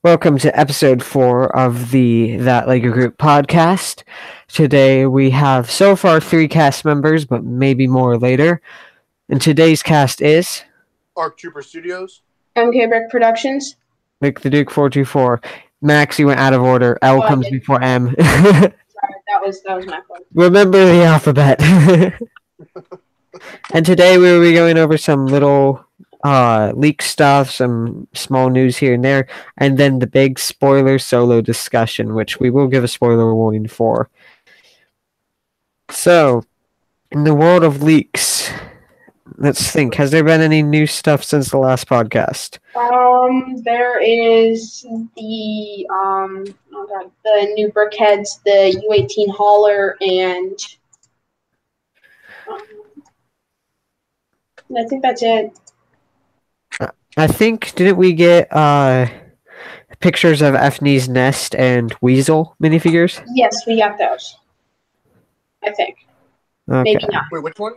Welcome to episode 4 of the That Lego Group podcast. Today we have so far 3 cast members, but maybe more later. And today's cast is Arc Trooper Studios, MK Brick Productions. Vic the Duke 424. Max, you went out of order. L comes before M. Sorry, that was my fault. Remember the alphabet. And today we will be going over some little leak stuff, some small news here and there, and then the big spoiler solo discussion, which we will give a spoiler warning for. So, in the world of leaks, let's think. Has there been any new stuff since the last podcast? There is the the new Brickheads, the U18 hauler, and I think that's it. I think, didn't we get pictures of Efne's Nest and Weasel minifigures? Yes, we got those. I think. Okay. Maybe not. Wait, which one?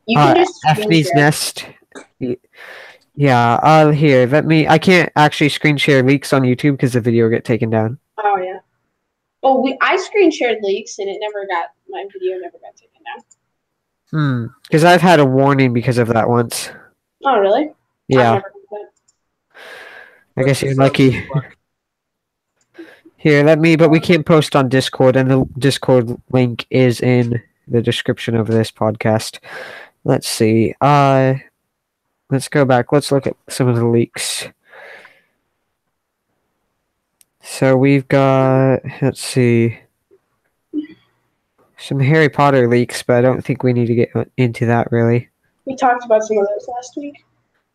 You can just Efne's screen share. Nest. Yeah, here, I can't actually screen share leaks on YouTube because the video will get taken down. Oh yeah. Oh, I screen shared leaks and my video never got taken down. Because I've had a warning because of that once. Oh really? Yeah, I never did that. I guess you're lucky. Here, but we can't post on Discord, and the Discord link is in the description of this podcast. Let's see. Let's go back. Let's look at some of the leaks. So we've got, let's see, some Harry Potter leaks, but I don't think we need to get into that really. We talked about some of those last week.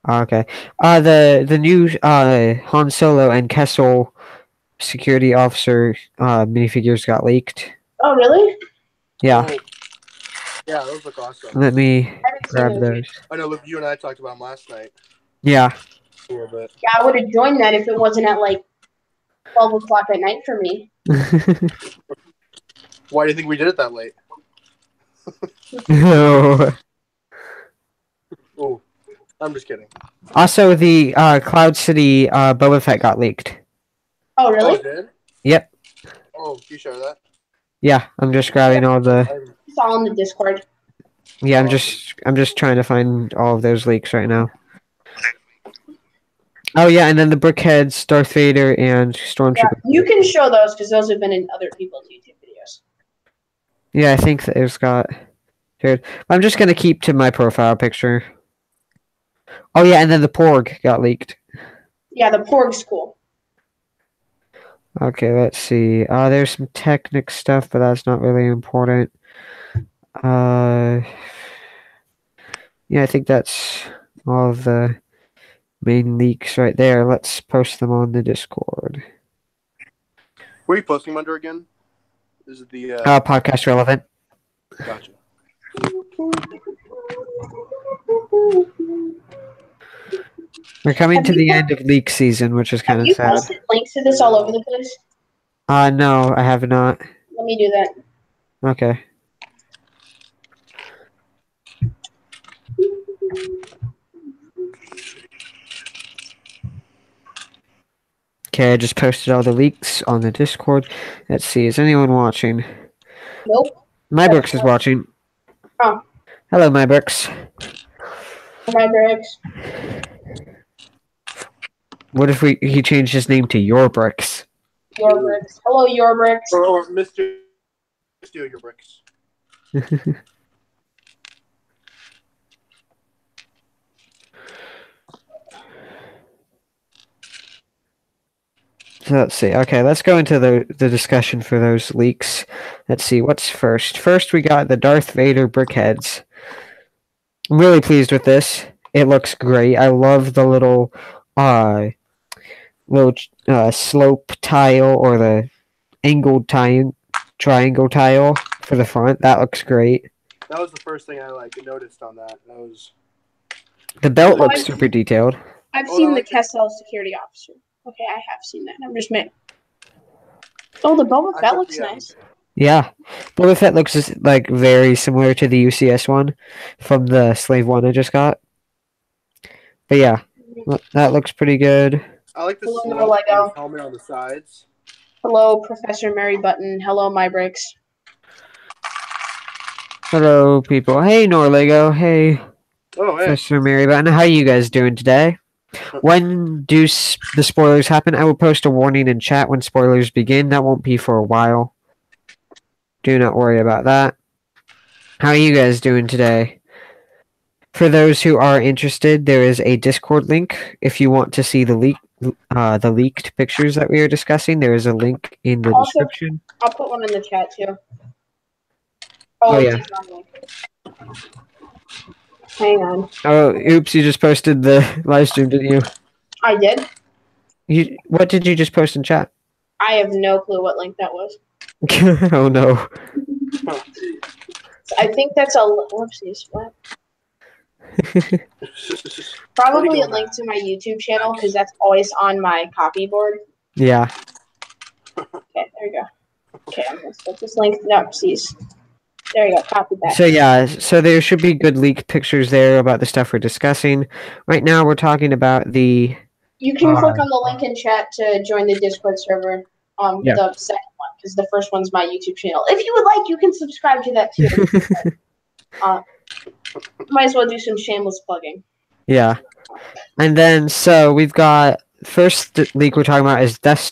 Okay. The new Han Solo and Kessel security officer minifigures got leaked. Oh really? Yeah. Oh. Yeah, those look awesome. Let me I haven't seen grab those. those. I know, you and I talked about them last night Yeah. a little bit. Yeah, I would have joined that if it wasn't at like 12 o'clock at night for me. Why do you think we did it that late? No. Oh, I'm just kidding. Also, the Cloud City Boba Fett got leaked. Oh, Oh, really? it did? Yep. Oh, can you share that? Yeah, I'm just grabbing all the. It's all in the Discord. Yeah, I'm just trying to find all of those leaks right now. Oh yeah, and then the Brickheads, Darth Vader, and Yeah, Stormtrooper. you can show those because those have been in other people's YouTube videos. Yeah, I think that it's got. Here, I'm just gonna keep to my profile picture. Oh yeah, and then the Porg got leaked. Yeah, the Porg's cool. Okay, let's see. There's some Technic stuff, but that's not really important. Yeah, I think that's all of the main leaks right there. Let's post them on the Discord. Where are you posting them under again? Is it the... Podcast relevant. Gotcha. We're coming to the end of leak season, which is kind Have of you sad. posted links to this all over the place? No, I have not. Let me do that. Okay. Okay, I just posted all the leaks on the Discord. Let's see, is anyone watching? Nope. MyBrooks is watching. Oh. Hello, MyBrooks. My bricks. What if he changed his name to Your Bricks? Your bricks. Hello, your bricks. Or Mr. Steal Your Bricks. So let's see. Okay, let's go into the discussion for those leaks. Let's see, what's first? First, we got the Darth Vader Brickheads. I'm really pleased with this. It looks great. I love the little slope tile or the angled triangle tile for the front. That looks great. That was the first thing I noticed on that. That was... The belt looks super detailed. I've Oh, seen I the like it. Kessel security officer. Okay, I have seen that. I'm just Oh, the Boba I Fett thought looks the, nice. Yeah, Boba Fett looks very similar to the UCS one from the Slave one I just got. But yeah, that looks pretty good. I like the Hello, slope Lego. of his helmet on the sides. Hello, Professor Mary Button. Hello, my bricks. Hello, people. Hey, Norlego. Hey, Oh, hey. Professor Mary Button. How you guys doing today? When do the spoilers happen? I will post a warning in chat when spoilers begin. That won't be for a while. Do not worry about that. How are you guys doing today? For those who are interested, there is a Discord link. If you want to see the leaked pictures that we are discussing, there is a link in the Also- description. I'll put one in the chat too. Oh, it yeah. is not me. Hang on. Oh, oops! You just posted the live stream, didn't you? I did. What did you just post in chat? I have no clue what link that was. Oh no! I think that's a whoopsies. What? Probably a link to my YouTube channel because that's always on my copyboard. Yeah. Okay, there we go. Okay, I'm gonna set this link. No, please. There you go. Copy that. So yeah, so there should be good leaked pictures there about the stuff we're discussing. Right now, we're talking about the. You can click on the link in chat to join the Discord server. Yeah. The second one, because the first one's my YouTube channel. If you would like, you can subscribe to that too. Might as well do some shameless plugging. Yeah, and then so we've got first leak we're talking about is Darth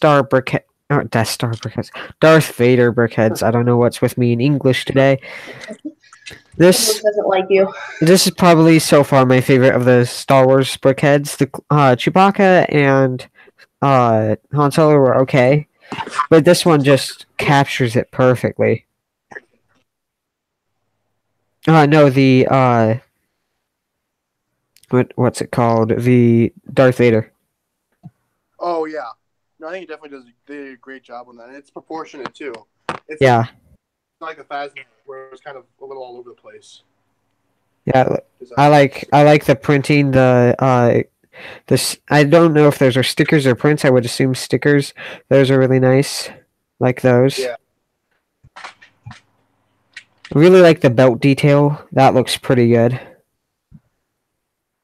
Vader brickheads. I don't know what's with me in English today. This doesn't like you. This is probably so far my favorite of the Star Wars brickheads. The Chewbacca and Han Solo were okay, but this one just captures it perfectly. No, the what's it called? The Darth Vader. Oh, yeah. No, I think it definitely does a great job on that. And it's proportionate, too. It's Yeah. not like the Phasma where it's kind of a little all over the place. Yeah, I like the printing. This I don't know if those are stickers or prints. I would assume stickers. Those are really nice, like those. Yeah. I really like the belt detail. That looks pretty good.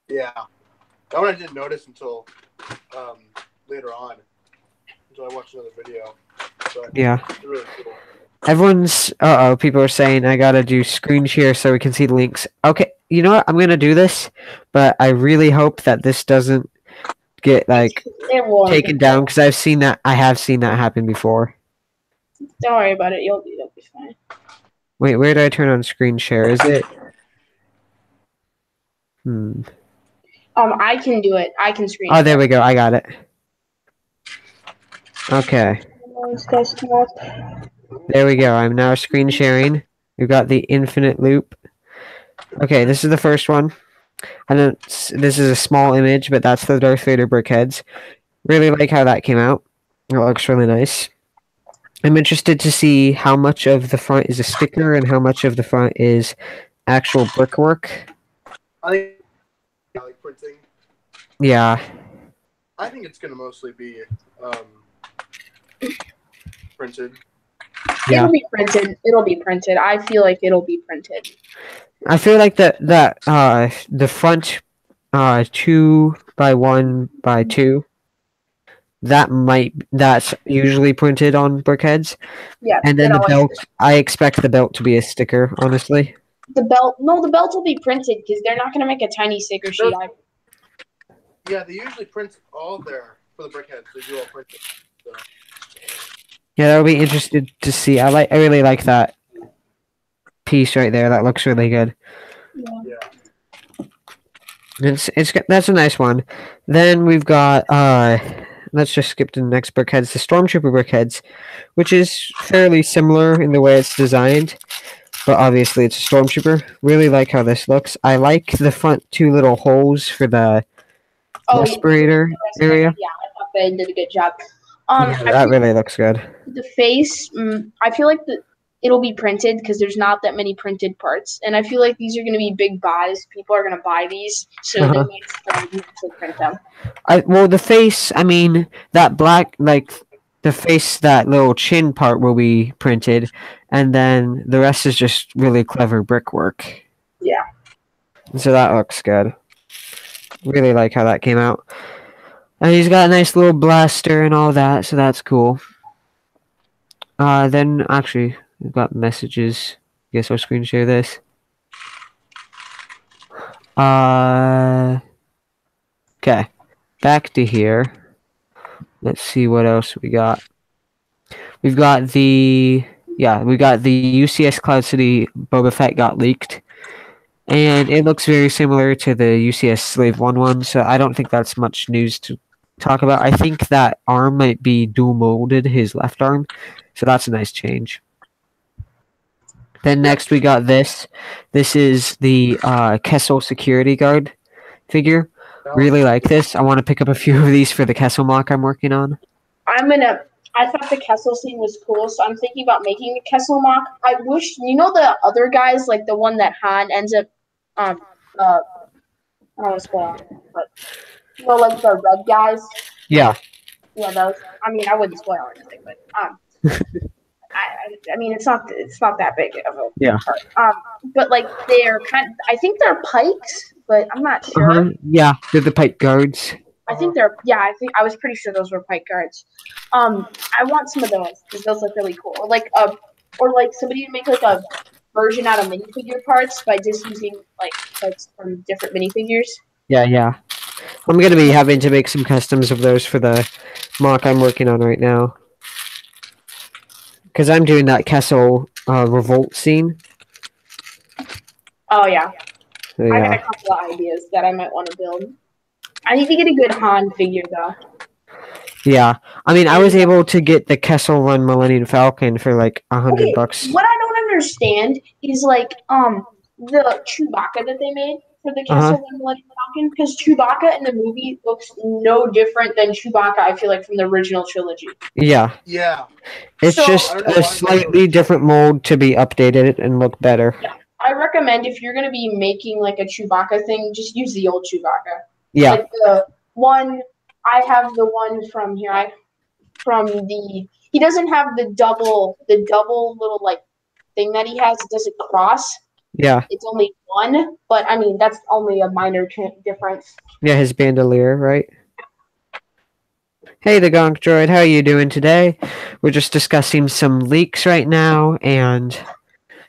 Yeah. That one I didn't notice until later on. Until I watched another video. But Yeah. it's really cool. Everyone's people are saying I gotta do screen share so we can see the links. Okay, you know what? I'm gonna do this, but I really hope that this doesn't get like taken down because I have seen that happen before. Don't worry about it. You'll be fine. Wait, where do I turn on screen share? Is it? I can do it. I can screen. Oh, there we go. I got it. Okay. There we go. I'm now screen sharing. We've got the infinite loop. Okay, this is the first one. This is a small image, but that's the Darth Vader brickheads. Really like how that came out. It looks really nice. I'm interested to see how much of the front is a sticker and how much of the front is actual brickwork. I like printing. Yeah. I think it's going to mostly be printed. Yeah. It'll be printed. It'll be printed. I feel like it'll be printed. I feel like the front 2x1x2 that's usually printed on brickheads. Yeah. And then the belt, I expect the belt to be a sticker, honestly. The belt will be printed because they're not going to make a tiny sticker sheet. Yeah, they usually print all there for the brickheads. They do all printed. So. Yeah, that'll be interesting to see. I really like that piece right there. That looks really good. Yeah. That's a nice one. Then we've got let's just skip to the next brickheads, the Stormtrooper brickheads, which is fairly similar in the way it's designed, but obviously it's a Stormtrooper. Really like how this looks. I like the front two little holes for the respirator area. Yeah, I thought they did a good job. That really looks good. The face, I feel like it'll be printed because there's not that many printed parts, and I feel like these are going to be big buys. People are going to buy these, so they might actually print them. Well, the face, I mean, that black, like the face, that little chin part will be printed, and then the rest is just really clever brickwork. Yeah. So that looks good. Really like how that came out. And he's got a nice little blaster and all that, so that's cool. Then actually, we've got messages. Guess I'll screen share this. Okay. Back to here. Let's see what else we got. We got the UCS Cloud City Boba Fett got leaked. And it looks very similar to the UCS Slave 1 so I don't think that's much news to talk about. I think that arm might be dual molded, his left arm. So that's a nice change. Then next we got this. This is the Kessel security guard figure. Really like this. I want to pick up a few of these for the Kessel mock I'm working on. I thought the Kessel scene was cool, so I'm thinking about making a Kessel mock. I wish, the other guys, like the one that Han ends up, I don't want to spoil it, but, like the red guys. Yeah. Yeah, those. I mean, I wouldn't spoil anything, but, I mean, it's not that big of a part. But like I think they're pikes, but I'm not sure. Yeah, they're the pike guards. I think I was pretty sure those were pike guards. I want some of those because those look really cool. Or like somebody to make like a version out of minifigure parts by just using like parts from different minifigures. Yeah. I'm gonna be having to make some customs of those for the mock I'm working on right now. Because I'm doing that Kessel revolt scene. Oh yeah. So, I got a couple of ideas that I might want to build. I need to get a good Han figure though. Yeah, I mean, I was able to get the Kessel Run Millennium Falcon for like $100. What I don't understand is like the Chewbacca that they made for the Kessel Run Millennium Falcon, because Chewbacca in the movie looks no different than Chewbacca, I feel like, from the original trilogy. Yeah. It's just a slightly different mold to be updated and look better. Yeah. I recommend if you're gonna be making like a Chewbacca thing, just use the old Chewbacca. Yeah. Like the one I have the one from here. He doesn't have the double little like thing that he has. It doesn't cross. Yeah. It's only one, but I mean that's only a minor difference. Yeah, his bandolier, right? Hey, the Gonk Droid, how are you doing today? We're just discussing some leaks right now, and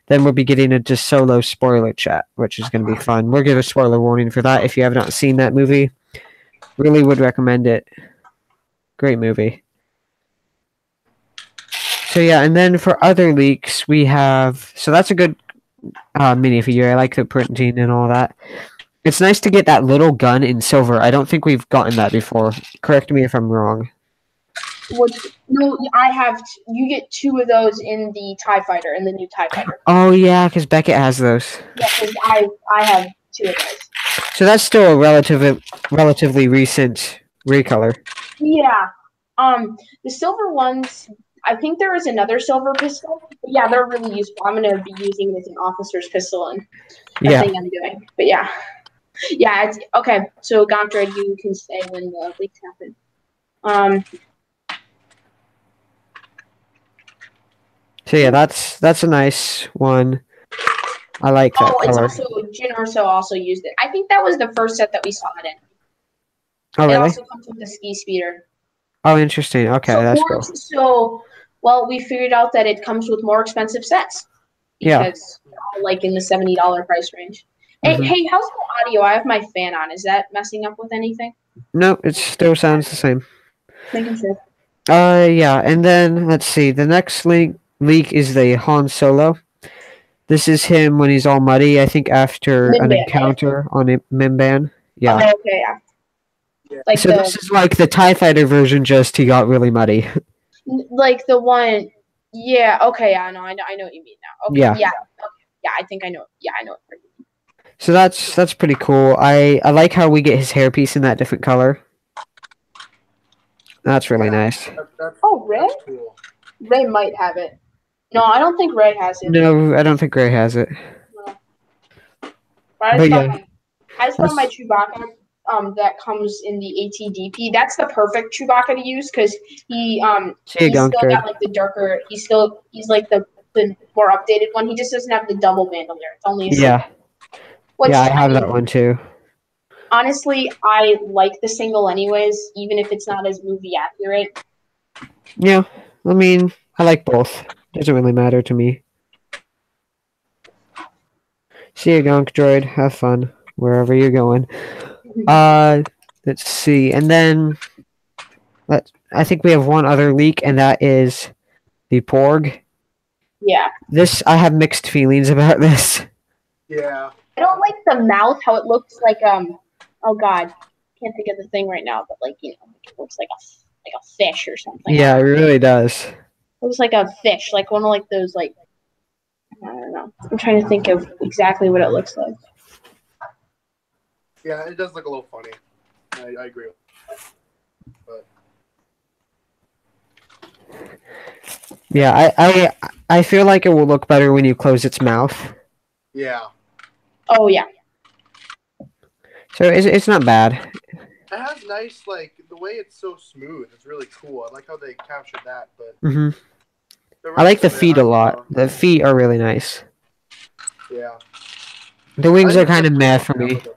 then we'll be getting into solo spoiler chat, which is going to be fun. We'll give a spoiler warning for that if you have not seen that movie. Really would recommend it. Great movie. So yeah, and then for other leaks, we have... So that's a good minifigure. I like the printing and all that. It's nice to get that little gun in silver. I don't think we've gotten that before. Correct me if I'm wrong. No, I have. You get 2 of those in the TIE Fighter, in the new TIE Fighter. Oh yeah, because Beckett has those. Yeah, because I have 2 of those. So that's still a relatively recent recolor. Yeah. The silver ones, I think there is another silver pistol. But yeah, they're really useful. I'm gonna be using it as an officer's pistol and the thing I'm doing. But yeah. Yeah, it's okay. So Gontrad, you can say when the leaks happen. So yeah, that's a nice one. I like that color. It's also Jyn Erso also used it. I think that was the first set that we saw it in. Oh really? It also comes with the ski speeder. Oh, interesting. Okay, that's cool. So, we figured out that it comes with more expensive sets. Because they're all like in the $70 price range. Mm-hmm. Hey, how's the audio? I have my fan on. Is that messing up with anything? No, it still sounds the same. Making sure. Yeah, and then let's see. The next leak is the Han Solo. This is him when he's all muddy. I think after an encounter on Mimban. Yeah. Oh, okay, yeah. Like so this is like the TIE Fighter version, just he got really muddy. Like the one. Yeah. Okay. I know what you mean now. Okay, yeah. Okay, yeah. I think I know. Yeah, I know what you mean. So that's pretty cool. I like how we get his hairpiece in that different color. That's really nice. Oh, Ray? Cool. Ray might have it. No, I don't think Ray has it. No, I don't think Ray has it. No. I just found my Chewbacca that comes in the ATDP. That's the perfect Chewbacca to use because he's still got like the darker. He's like the more updated one. He just doesn't have the double bandolier. It's only I have that one too. Honestly, I like the single anyways, even if it's not as movie accurate. Yeah, I mean, I like both. Doesn't really matter to me. See you, Gunk Droid. Have fun wherever you're going. Let's see, and then I think we have one other leak, and that is the Porg. Yeah. This I have mixed feelings about this. Yeah. I don't like the mouth, how it looks like oh god. Can't think of the thing right now, but like, you know, it looks like a fish or something. Yeah, it really does. It looks like a fish, like one of like those like I don't know. I'm trying to think of exactly what it looks like. Yeah, it does look a little funny. I agree with that. But Yeah, I feel like it will look better when you close its mouth. yeah. Oh yeah. So it's not bad. It has nice, like, the way it's so smooth. It's really cool. I like how they captured that, but hmm the I like rest the of it, feet I a don't lot. know. The feet are really nice. Yeah. The wings I are think kind of it's meh cool for to have, me. like,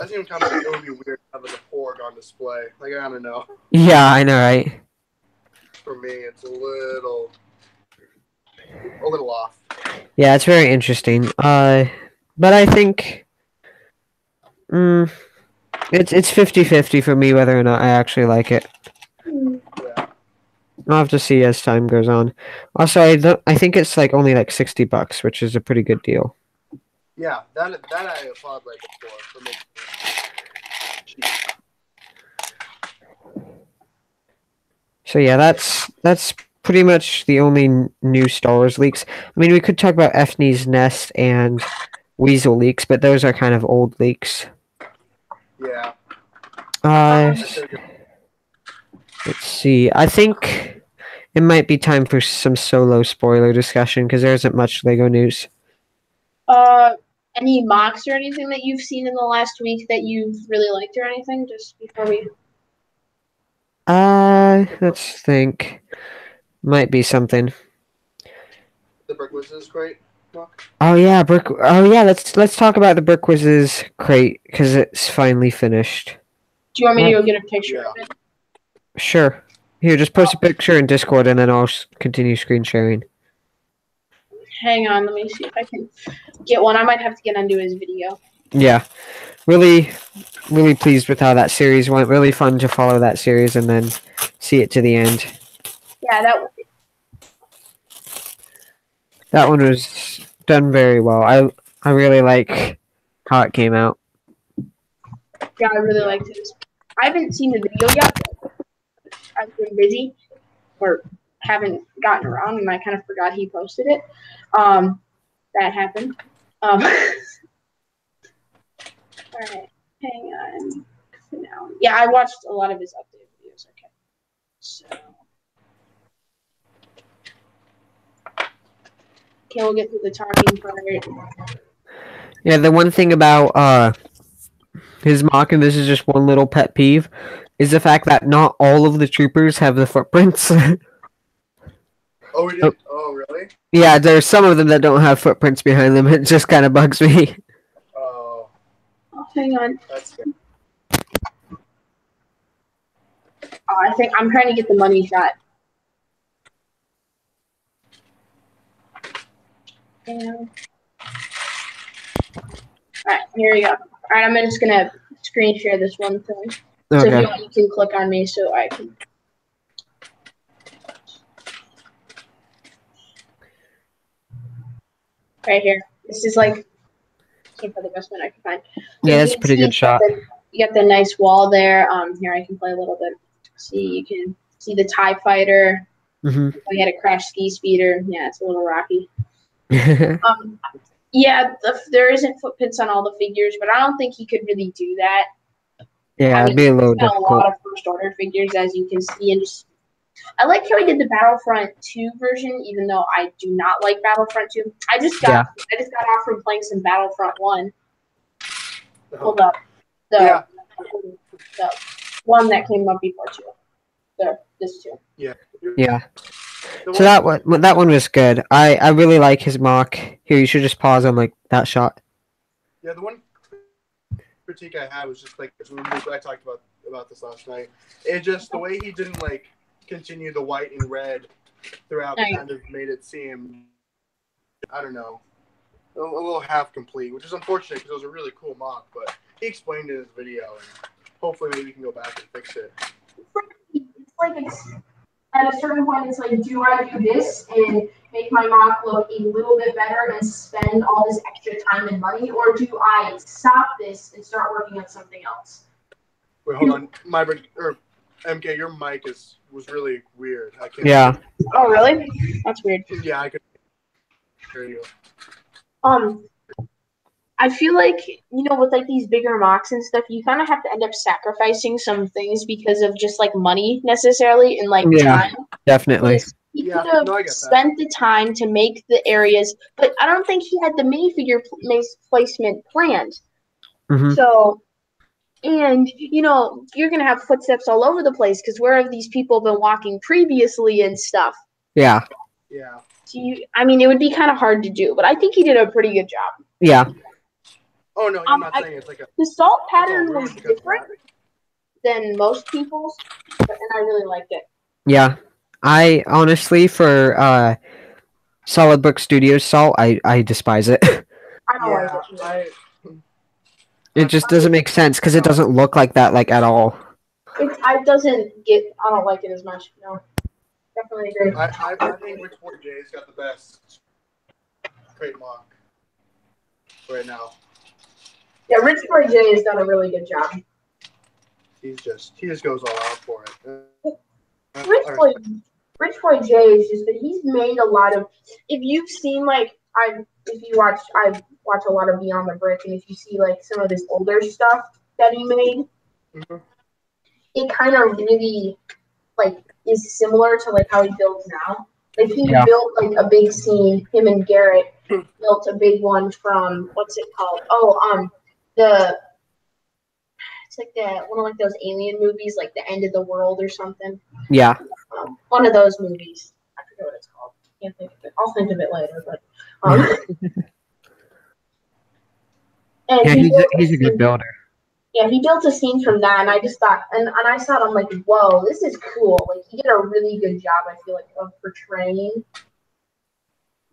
I think it would be weird to have like a Porg on display. Like, I don't know. Yeah, I know, right? For me, it's a little off. Yeah, it's very interesting. But I think it's 50-50 for me whether or not I actually like it. Yeah. I'll have to see as time goes on. Also, I think it's like only like $60, which is a pretty good deal. Yeah, that I applaud like for making it cheap. So yeah, that's pretty much the only new Star Wars leaks. I mean, we could talk about Ethnies Nest and Weasel leaks, but those are kind of old leaks. Yeah. Let's see. I think it might be time for some solo spoiler discussion because there isn't much Lego news. Any mocks or anything that you've seen in the last week that you've really liked or anything? Just before we. Let's think. Might be something. The Brick Wizard is great. Mark. Oh yeah, Let's talk about the Brick Wiz's crate because it's finally finished. Do you want me to go get a picture of it? Sure. Here, just post a picture in Discord and then I'll continue screen sharing. Hang on, let me see if I can get one. I might have to get undo his video. Yeah. Really, really pleased with how that series went. Really fun to follow that series and then see it to the end. Yeah, That one was done very well. I really like how it came out. Yeah, I really liked it. I haven't seen the video yet. I've been busy or haven't gotten around, and I kind of forgot he posted it. That happened. All right, hang on. Now, yeah, I watched a lot of his update videos. Okay, so okay, we'll get through the talking part. Yeah, the one thing about his mock, and this is just one little pet peeve, is the fact that not all of the troopers have the footprints. Oh, we did? Oh, really? Yeah, there's some of them that don't have footprints behind them. It just kind of bugs me. Oh, Hang on. that's good. I think I'm trying to get the money shot. All right, here we go. All right, I'm just gonna screen share this one thing. So if you Okay. want, you can click on me so I can. Right here. This is like, can't find the best one I can find. Yeah, that's a You can pretty see good shot. You got the nice wall there. Here I can play a little bit. See, you can see the TIE fighter. hmm We had a crash ski speeder. Yeah, it's a little rocky. Yeah, there isn't footprints on all the figures, but I don't think he could really do that. Yeah, it'd be a little He's got a difficult. lot of first order figures, as you can see, and just I like how he did the Battlefront 2 version, even though I do not like Battlefront 2. I just got off from playing some Battlefront 1. Hold up. The one that came up before 2. This 2. Yeah. Yeah. So that one was good. I really like his mock. Here, you should just pause on like that shot. Yeah, the one for critique I had was just like I talked about this last night. It just the way he didn't like continue the white and red throughout kind of made it seem, I don't know, a little half complete, which is unfortunate because it was a really cool mock. But he explained it in his video, and hopefully maybe we can go back and fix it. It's like at a certain point, it's like, do I do this and make my mock look a little bit better and spend all this extra time and money, or do I stop this and start working on something else? Wait, hold on, MK, your mic was really weird. I can't. Yeah. Oh, really? That's weird. Yeah, I could hear you. I feel like, with like these bigger mocks and stuff, you kind of have to end up sacrificing some things because of just like money necessarily and like time. Definitely. He could have spent the time to make the areas, but I don't think he had the minifigure placement planned. Mm-hmm. So, and you're gonna have footsteps all over the place because where have these people been walking previously and stuff? Yeah. Yeah. So it would be kind of hard to do, but I think he did a pretty good job. Yeah. Oh no, I'm not saying it's like the salt pattern was different than most people's, and I really liked it. Yeah. I honestly, for Solid Book Studios salt, I despise it. I don't like it. It just doesn't make sense because it doesn't look like that at all. I don't like it as much. No, definitely agree. I think Rich Boy Jay's got the best crate mock right now. Yeah, Rich Boy Jay has done a really good job. He just goes all out for it. Rich Boy Jay is just that he's made a lot of. If you've seen I watch a lot of Beyond the Brick, and if you see like some of his older stuff that he made, it kind of really is similar to how he builds now. Like he built a big scene. Him and Garrett built a big one from what's it called? It's like one of those alien movies, like The End of the World or something. Yeah. One of those movies. I forget what it's called. Can't think of it. I'll think of it later. But and yeah, he's a good builder. Yeah, he built a scene from that, and I just thought, and I saw it, I'm like, whoa, this is cool. Like he did a really good job, I feel like, of portraying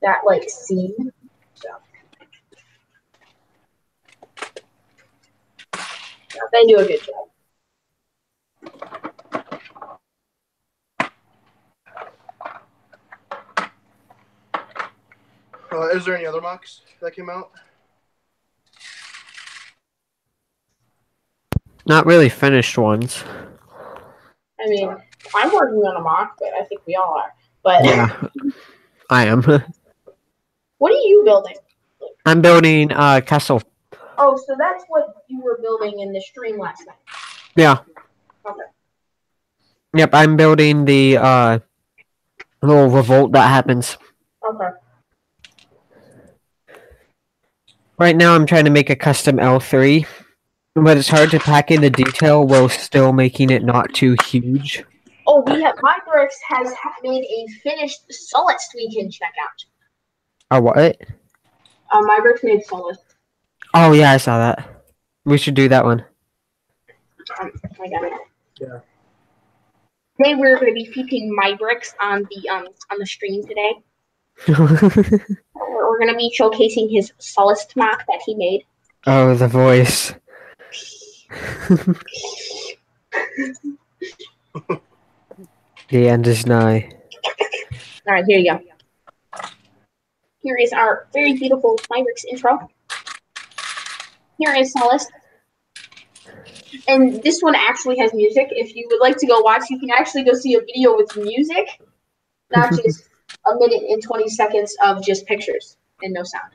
that scene. So yeah, they do a good job. Is there any other mocks that came out? Not really finished ones. I mean, I'm working on a mock, but I think we all are. But yeah, I am. What are you building? I'm building Castle. Oh, so that's what you were building in the stream last night. Yeah. Okay. Yep, I'm building the little revolt that happens. Okay. Right now, I'm trying to make a custom L3, but it's hard to pack in the detail while still making it not too huge. Oh, MyBricks has made a finished Solist we can check out. Oh, what? MyBricks made Solist. Oh, yeah, I saw that. We should do that one. I got it. Yeah. Today we're going to be featuring MyBricks on the stream today. We're going to be showcasing his Solist mock that he made. Oh, the voice. The end is nigh. All right, here you go. Here is our very beautiful MyBricks intro. Here is Solist. And this one actually has music. If you would like to go watch, you can actually go see a video with music, not just a minute and 20 seconds of just pictures and no sound.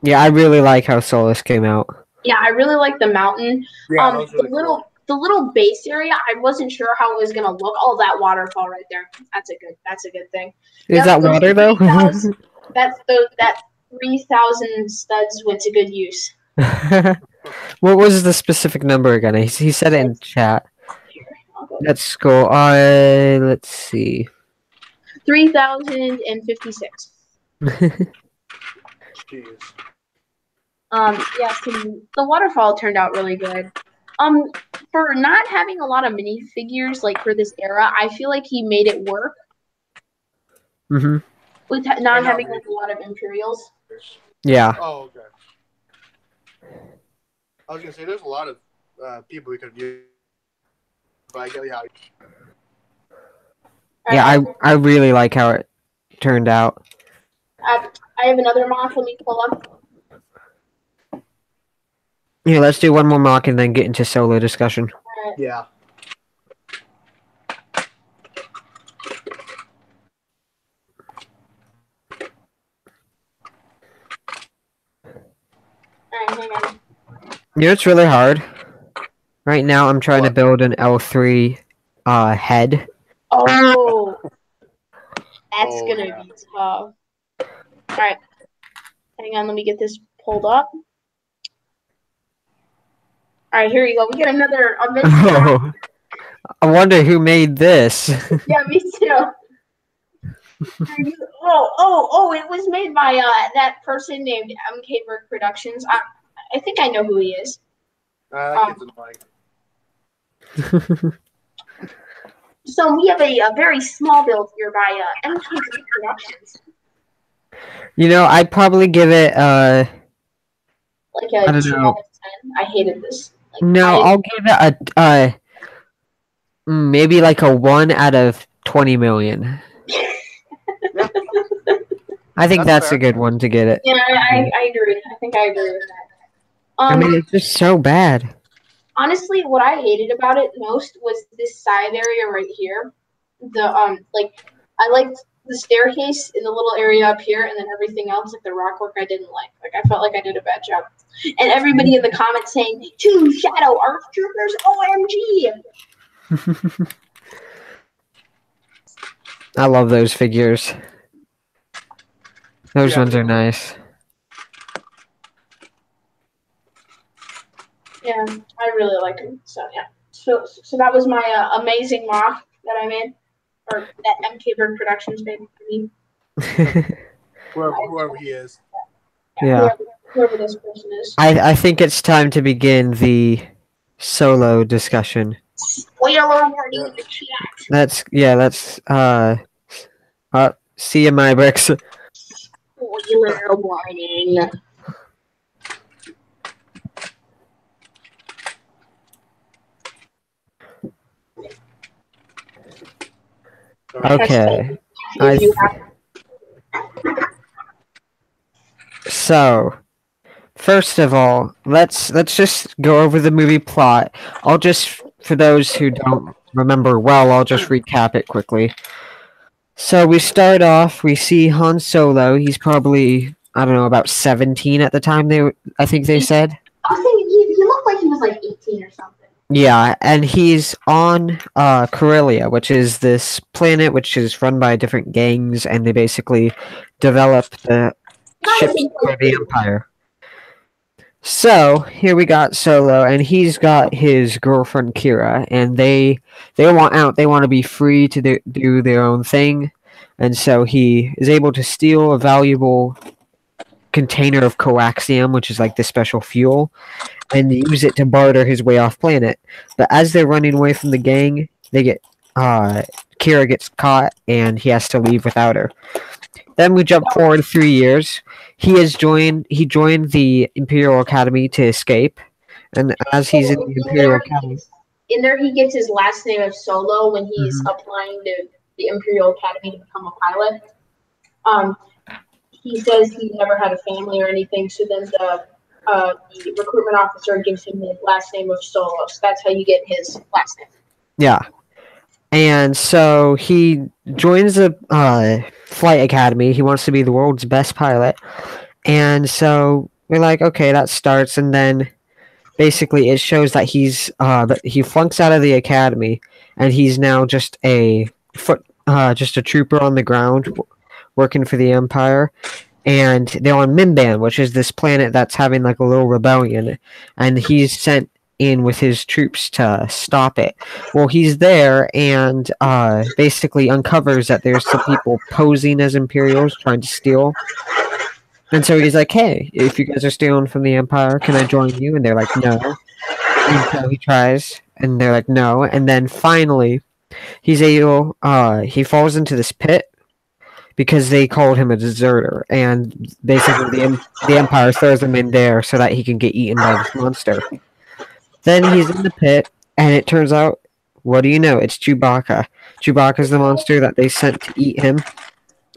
Yeah, I really like how Solus came out. Yeah, I really like the mountain. Yeah, that was really cool. The little base area, I wasn't sure how it was gonna look. Oh, that waterfall right there. That's a good thing. Is that water though? That 3,000 studs went to good use. What was the specific number again? He said it in chat. Let's go. Let's see. 3,056. Jeez. Yeah, so the waterfall turned out really good. For not having a lot of minifigures, like for this era, I feel like he made it work Mm-hmm. with not having like a lot of Imperials. Yeah. Oh, okay. I was gonna say there's a lot of people we could use, but I get how. Yeah, I really like how it turned out. I have another mock. Let me pull up. Yeah, let's do one more mock and then get into solo discussion. Yeah. Alright, hang on. You know, it's really hard. Right now, I'm trying to build an L3 head. Oh, that's gonna be tough. Alright, hang on. Let me get this pulled up. Alright, here you go. We get another. Oh, I wonder who made this. Yeah, me too. Oh! It was made by that person named MK Burke Productions. I think I know who he is. That kid's annoying. So we have a very small build here by MK Burke Productions. You know, I'd probably give it like a I don't 2 know. out of 10. I hated this. Like, No, I'll give it a maybe like a 1 out of 20 million. I think that's a good one to get it. Yeah, I agree. I think I agree with that. I mean, it's just so bad. Honestly, what I hated about it most was this side area right here. The like, I liked the staircase in the little area up here, and then everything else, like the rock work, I didn't like. Like, I felt like I did a bad job. And everybody in the comments saying, 2 Shadow Arc Troopers, OMG! I love those figures. Those ones are nice. Yeah, I really like them. So yeah. So that was my amazing mock that I made, or that MK Burke Productions made for me. Whoever he is. Yeah. Whoever this person is. I think it's time to begin the solo discussion. Spoiler warning in the chat. Let's see you, my bricks. Spoiler warning. Okay. So, first of all, let's just go over the movie plot. I'll just, for those who don't remember well, I'll just recap it quickly. So we start off, we see Han Solo. He's probably, I don't know, about 17 at the time I think they said. I was thinking he looked like he was like 18 or something. Yeah, and he's on Corellia, which is this planet which is run by different gangs, and they basically develop the ships for the Empire. So here we got Solo, and he's got his girlfriend Kira, and they want out. They want to be free to do their own thing, and so he is able to steal a valuable container of coaxium, which is like the special fuel, and use it to barter his way off planet. But as they're running away from the gang, they get Kira gets caught, and he has to leave without her. Then we jump forward 3 years. He joined the Imperial Academy to escape, and as he's in the Imperial Academy, in there he gets his last name of Solo when he's applying to the Imperial Academy to become a pilot. He says he never had a family or anything, so then the recruitment officer gives him the last name of Solo. So that's how you get his last name. Yeah. And so he joins the flight academy. He wants to be the world's best pilot. And so we're like, okay, that starts. And then basically it shows that he flunks out of the academy, and he's now just a trooper on the ground working for the Empire. And they're on Mimban, which is this planet that's having like a little rebellion, and he's sent in with his troops to stop it. Well, he's there and basically uncovers that there's some people posing as Imperials trying to steal. And so he's like, hey, if you guys are stealing from the Empire, can I join you? And they're like, no. And so he tries, and they're like, no. And then finally, he's able, he falls into this pit because they called him a deserter. And basically, the Empire throws him in there so that he can get eaten by this monster. Then he's in the pit, and it turns out, what do you know? It's Chewbacca. Chewbacca's the monster that they sent to eat him.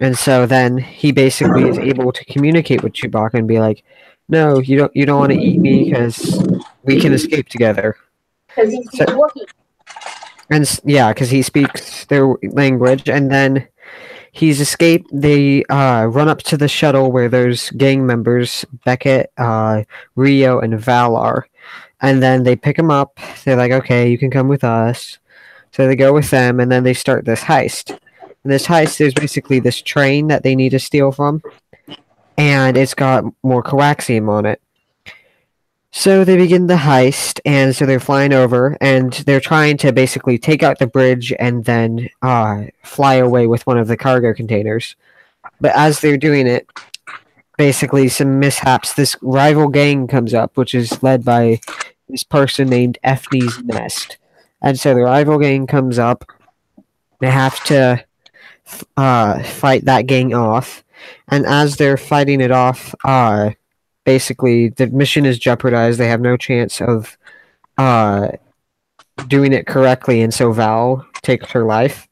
And so then he basically is able to communicate with Chewbacca and be like, "No, you don't want to eat me because we can escape together." Because he's Wookiee. And yeah, because he speaks their language, and then he's escaped. They run up to the shuttle where there's gang members, Beckett, Rio, and Valar, and then they pick him up. They're like, "Okay, you can come with us." So they go with them, and then they start this heist. In this heist, there's basically this train that they need to steal from, and it's got more coaxium on it. So they begin the heist, and so they're flying over, and they're trying to basically take out the bridge and then fly away with one of the cargo containers. But as they're doing it, basically some mishaps. This rival gang comes up, which is led by this person named Efni's Nest. And so the rival gang comes up. They have to fight that gang off, and as they're fighting it off, basically the mission is jeopardized. They have no chance of doing it correctly, and so Val takes her life,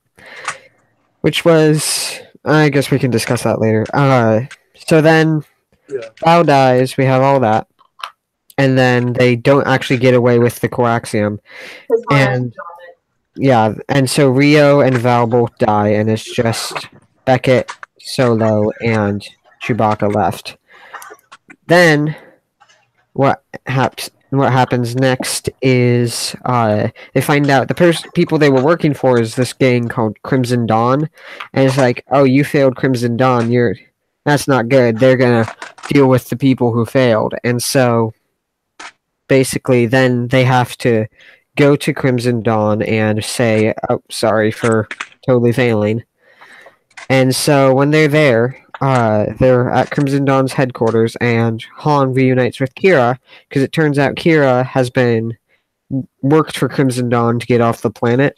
which was, I guess we can discuss that later. So then Val dies, we have all that, and then they don't actually get away with the coaxium, and yeah, and so Rio and Val both die, and it's just Beckett, Solo, and Chewbacca left. Then, what happens next is they find out the people they were working for is this gang called Crimson Dawn, and it's like, oh, you failed Crimson Dawn, that's not good. They're gonna deal with the people who failed, and so basically, then they have to go to Crimson Dawn and say, oh, sorry for totally failing. And so when they're there, they're at Crimson Dawn's headquarters, and Han reunites with Kira, because it turns out Kira has been worked for Crimson Dawn to get off the planet,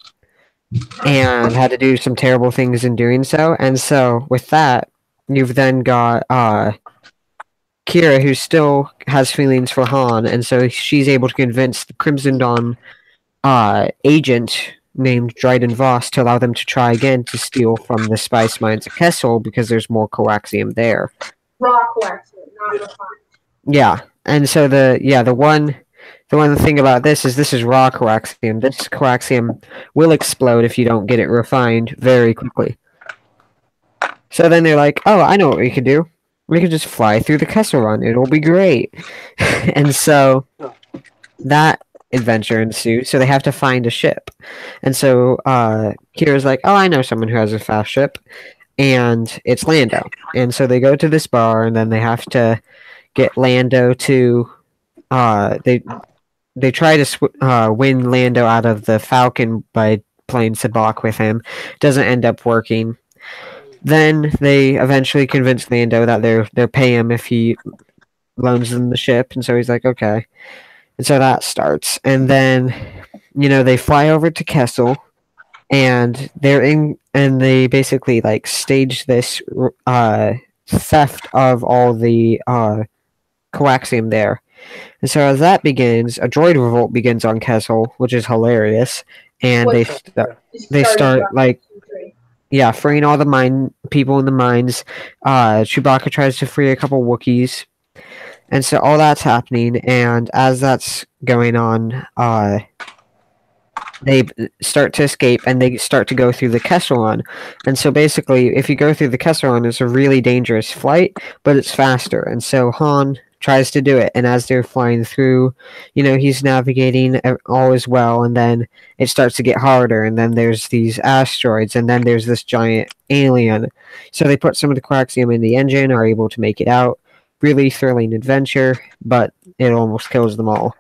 and had to do some terrible things in doing so. And so with that, you've then got Kira, who still has feelings for Han, and so she's able to convince the Crimson Dawn agent named Dryden Voss to allow them to try again to steal from the spice mines of Kessel because there's more coaxium there. Raw coaxium, not refined. Yeah, and so the one thing about this is raw coaxium. This coaxium will explode if you don't get it refined very quickly. So then they're like, oh, I know what we could do. We could just fly through the Kessel Run. It'll be great. And so that adventure ensues, so they have to find a ship. And so Kira's like, oh, I know someone who has a fast ship, and it's Lando. And so they go to this bar, and then they have to get Lando to they try to win Lando out of the Falcon by playing Sabacc with him. Doesn't end up working. Then they eventually convince Lando that they'll pay him if he loans them the ship, and so he's like, okay. And so that starts, and then they fly over to Kessel, and they basically like stage this theft of all the coaxium there. And so as that begins, a droid revolt begins on Kessel, which is hilarious, and they start like freeing all the people in the mines. Chewbacca tries to free a couple Wookiees. And so all that's happening, and as that's going on, they start to escape, and they start to go through the Kessel Run. And so basically, if you go through the Kessel Run, it's a really dangerous flight, but it's faster. And so Han tries to do it, and as they're flying through, he's navigating, all is well, and then it starts to get harder, and then there's these asteroids, and then there's this giant alien. So they put some of the coaxium in the engine, are able to make it out. Really thrilling adventure, but it almost kills them all.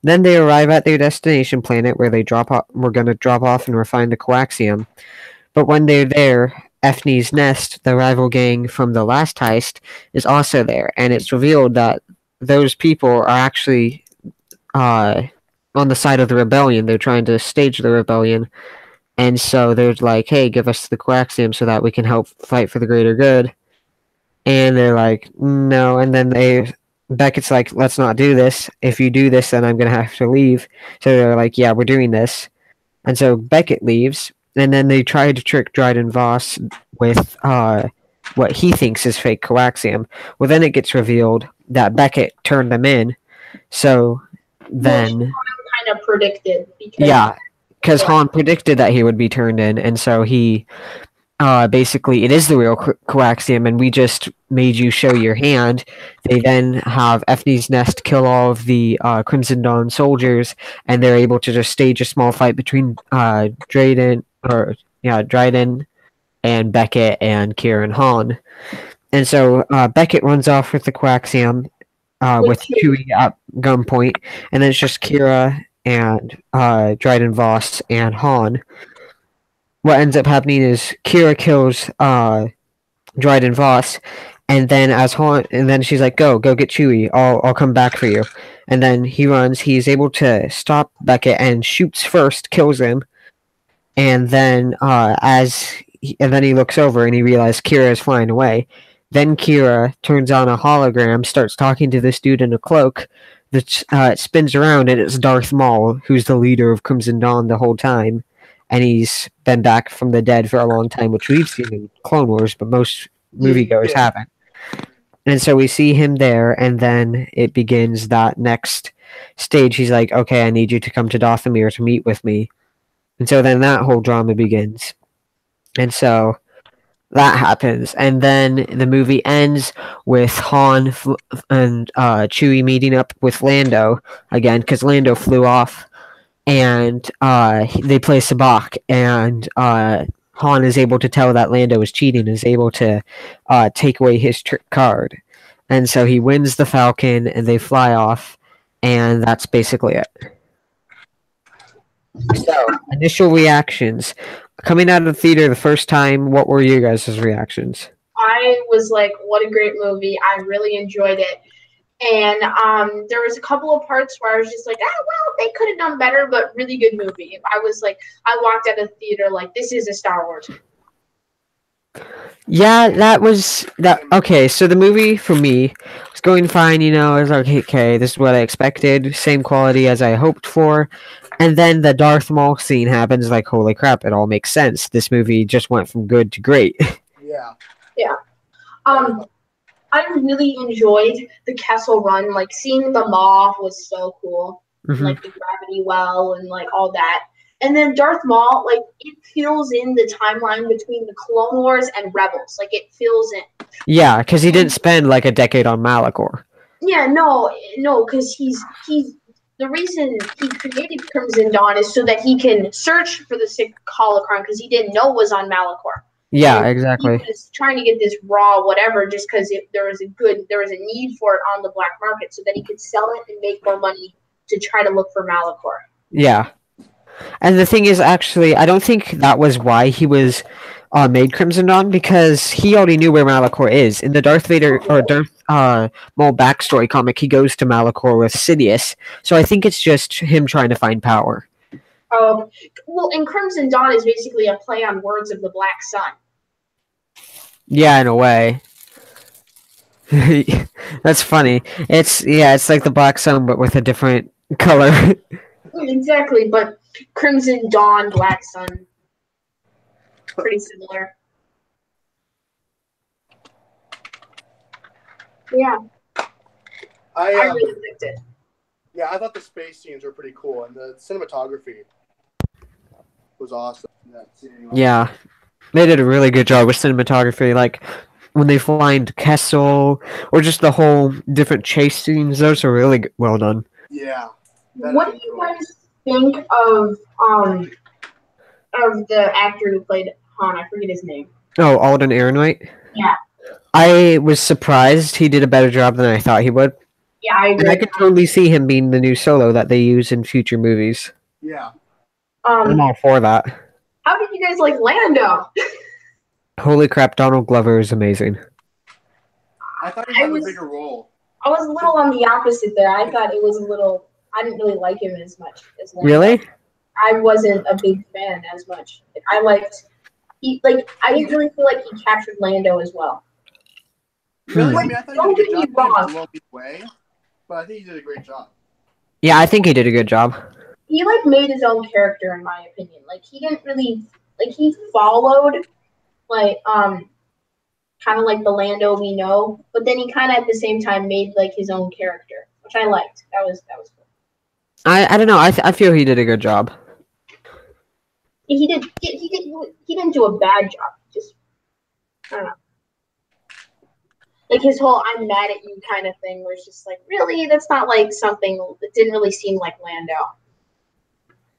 Then they arrive at their destination planet where they we're going to drop off and refine the coaxium. But when they're there, Ethne's Nest, the rival gang from the last heist, is also there, and it's revealed that those people are actually on the side of the rebellion. They're trying to stage the rebellion, and so they're like, "Hey, give us the coaxium so that we can help fight for the greater good." And they're like, "No," and then Beckett's like, "Let's not do this. If you do this, then I'm gonna have to leave." So they're like, "Yeah, we're doing this." And so Beckett leaves, and then they try to trick Dryden Voss with what he thinks is fake coaxium. Well, then it gets revealed that Beckett turned them in. So then, kind of predicted. Because Han predicted that he would be turned in, and so he basically, it is the real coaxium, and we just made you show your hand. They then have Ethne's Nest kill all of the Crimson Dawn soldiers, and they're able to just stage a small fight between Dryden and Beckett and Kira and Han. And so Beckett runs off with the coaxium with Chewie at gunpoint, and then it's just Kira and Dryden Voss and Han. What ends up happening is Kira kills Dryden Voss, and then she's like, "Go get Chewie. I'll come back for you." And then he runs. He's able to stop Beckett and shoots first, kills him, and then he looks over and he realizes Kira is flying away. Then Kira turns on a hologram, starts talking to this dude in a cloak. It spins around, and it's Darth Maul, who's the leader of Crimson Dawn the whole time. And he's been back from the dead for a long time, which we've seen in Clone Wars, but most moviegoers haven't. And so we see him there, and then it begins that next stage. He's like, "Okay, I need you to come to Dathomir to meet with me." And so then that whole drama begins. And so that happens. And then the movie ends with Han and Chewie meeting up with Lando again, because Lando flew off. And they play sabacc, and Han is able to tell that Lando is cheating, is able to take away his trick card. And so he wins the Falcon, and they fly off, and that's basically it. So, initial reactions. Coming out of the theater the first time, what were you guys' reactions? I was like, what a great movie. I really enjoyed it. And there was a couple of parts where I was just like, well, they could have done better, but really good movie. I was like, I walked out of the theater like, this is a Star Wars. Yeah, okay, so the movie, for me, was going fine, I was like, okay, this is what I expected, same quality as I hoped for, and then the Darth Maul scene happens, like, holy crap, it all makes sense. This movie just went from good to great. Yeah. Yeah. I really enjoyed the Kessel Run. Like, seeing the Maw was so cool. Mm-hmm. Like, the gravity well and, like, all that. And then Darth Maul, like, it fills in the timeline between the Clone Wars and Rebels. Like, it fills in. Yeah, because he didn't spend, like, a decade on Malachor. Yeah, no, because he's the reason he created Crimson Dawn is so that he can search for the sick holocron, because he didn't know it was on Malachor. Yeah, exactly. He was trying to get this raw whatever just because there was a need for it on the black market so that he could sell it and make more money to try to look for Malachor. Yeah. And the thing is, actually, I don't think that was why he was made Crimson Dawn, because he already knew where Malachor is. In the Darth Vader or Darth Maul backstory comic, he goes to Malachor with Sidious. So I think it's just him trying to find power. Well, and Crimson Dawn is basically a play on words of the Black Sun. Yeah, in a way. That's funny. It's like the Black Sun, but with a different color. Exactly, but Crimson Dawn, Black Sun, pretty similar. Yeah. I really liked it. Yeah, I thought the space scenes were pretty cool, and the cinematography was awesome. Yeah, they did a really good job with cinematography. Like, when they find Kessel, or just the whole different chase scenes, those are really well done. Yeah. What do you guys think of the actor who played Han? I forget his name. Oh, Alden Ehrenreich? Yeah. I was surprised he did a better job than I thought he would. Yeah, I agree. And I could totally see him being the new Solo that they use in future movies. Yeah. I'm all for that. How did you guys like Lando? Holy crap, Donald Glover is amazing. I thought he had a bigger role. I was a little on the opposite there. I thought it was a little. I didn't really like him as much as Lando. Really? I wasn't a big fan as much. I liked. I didn't really feel like he captured Lando as well. Really? I mean, I thought he did a good job in the way, but I think he did a great job. Yeah, I think he did a good job. He made his own character, in my opinion. He didn't really he followed kind of like the Lando we know, but then he kind of at the same time made his own character, which I liked. That was cool. I don't know. I feel he did a good job. He didn't do a bad job. Just I don't know. His whole "I'm mad at you" kind of thing was just really, that's not something that didn't really seem like Lando.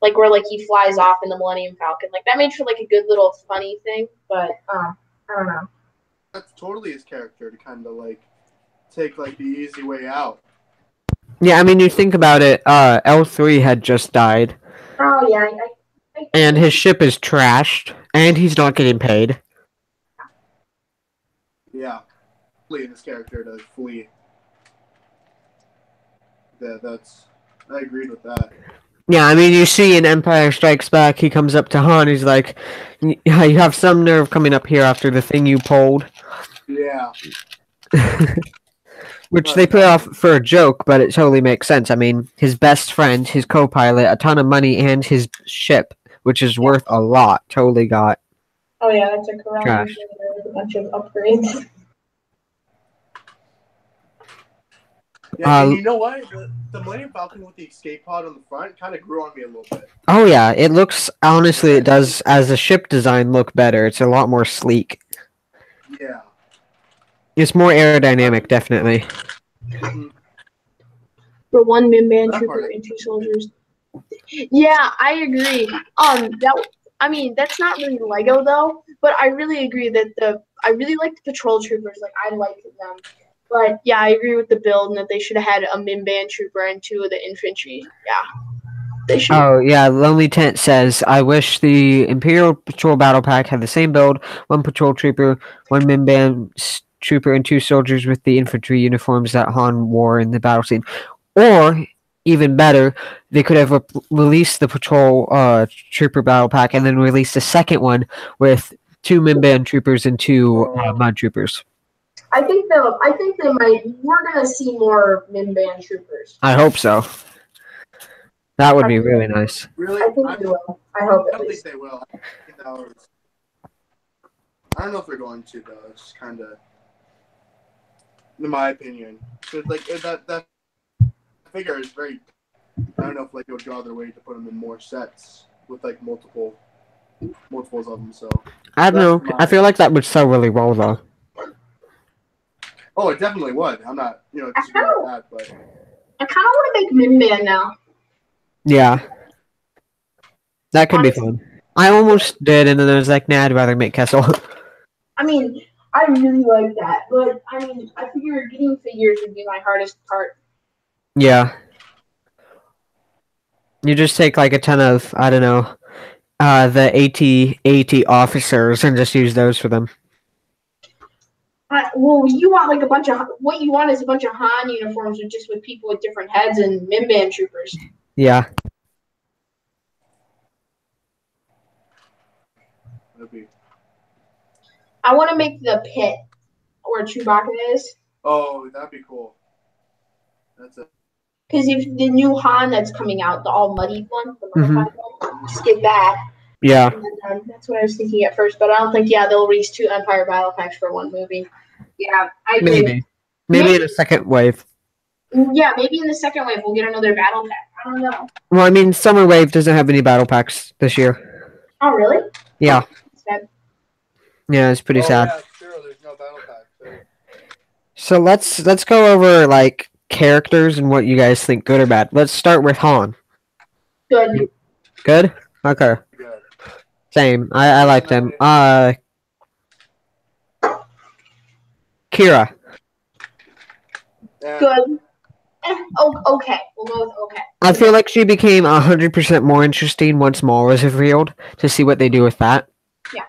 Where he flies off in the Millennium Falcon. That made for a good little funny thing, but I don't know. That's totally his character to kind of take the easy way out. Yeah, I mean, you think about it, L3 had just died. Oh yeah. And his ship is trashed, and he's not getting paid. Yeah. In his character to flee. I agreed with that. Yeah, I mean, you see in Empire Strikes Back, he comes up to Han, he's like, you have some nerve coming up here after the thing you pulled. Yeah. Which they put off for a joke, but it totally makes sense. I mean, his best friend, his co-pilot, a ton of money, and his ship, which is worth a lot, totally got. Oh yeah, that's a Corral with a bunch of upgrades. Yeah, and you know what? The Millennium Falcon with the escape pod on the front kind of grew on me a little bit. Oh yeah, it looks, honestly, it does, as a ship design, look better. It's a lot more sleek. Yeah. It's more aerodynamic, definitely. For one Mimban trooper and 2 soldiers. Yeah, I agree. That's not really Lego though, but I really agree that I really like the patrol troopers. I liked them. But yeah, I agree with the build and that they should have had a Mimban trooper and 2 of the infantry. Yeah. They should. Oh yeah, Lonely Tent says, I wish the Imperial Patrol Battle Pack had the same build, 1 patrol trooper, 1 Mimban trooper, and 2 soldiers with the infantry uniforms that Han wore in the battle scene. Or, even better, they could have released the patrol trooper battle pack and then released a second one with 2 Mimban troopers and 2 mud troopers. I think they might. We're gonna see more Mimban troopers. I hope so. That would be really nice. Really? I think they will. I hope. I don't think they will. I don't know if they're going to though. It's just kind of, in my opinion, that figure is very. I don't know if they would go their way to put them in more sets with multiples of them. So I don't know. I feel like that would sell really well though. Oh, it definitely would. I'm not, disagreeing with that, but I kind of want to make Mimban now. Yeah, that could be fun. I almost did, and then I was like, nah, I'd rather make Kessel. I mean, I really like that, but I figure getting figures would be my hardest part. Yeah. You just take a ton of, I don't know, the AT officers and just use those for them. Well, you want a bunch of, what you want is a bunch of Han uniforms with people with different heads and Mimban troopers. Yeah. I want to make the pit where Chewbacca is. Oh, that'd be cool. That's it. Because if the new Han that's coming out, the all muddy one, just get that. Yeah. And that's what I was thinking at first, but I don't think, they'll release 2 Empire Battle Packs for 1 movie. Yeah, I agree. Maybe in a second wave. Yeah, maybe in the second wave we'll get another battle pack. I don't know. Well, I mean, Summer Wave doesn't have any battle packs this year. Oh, really? Yeah. Sad. Yeah, it's pretty sad. Yeah, sure. There's no battle pack. So let's go over characters and what you guys think, good or bad. Let's start with Han. Good. Good? Okay. Good. Same. I like them. Kira. Good. Okay. We'll go with okay. I feel like she became 100% more interesting once Maul was revealed to see what they do with that. Yeah.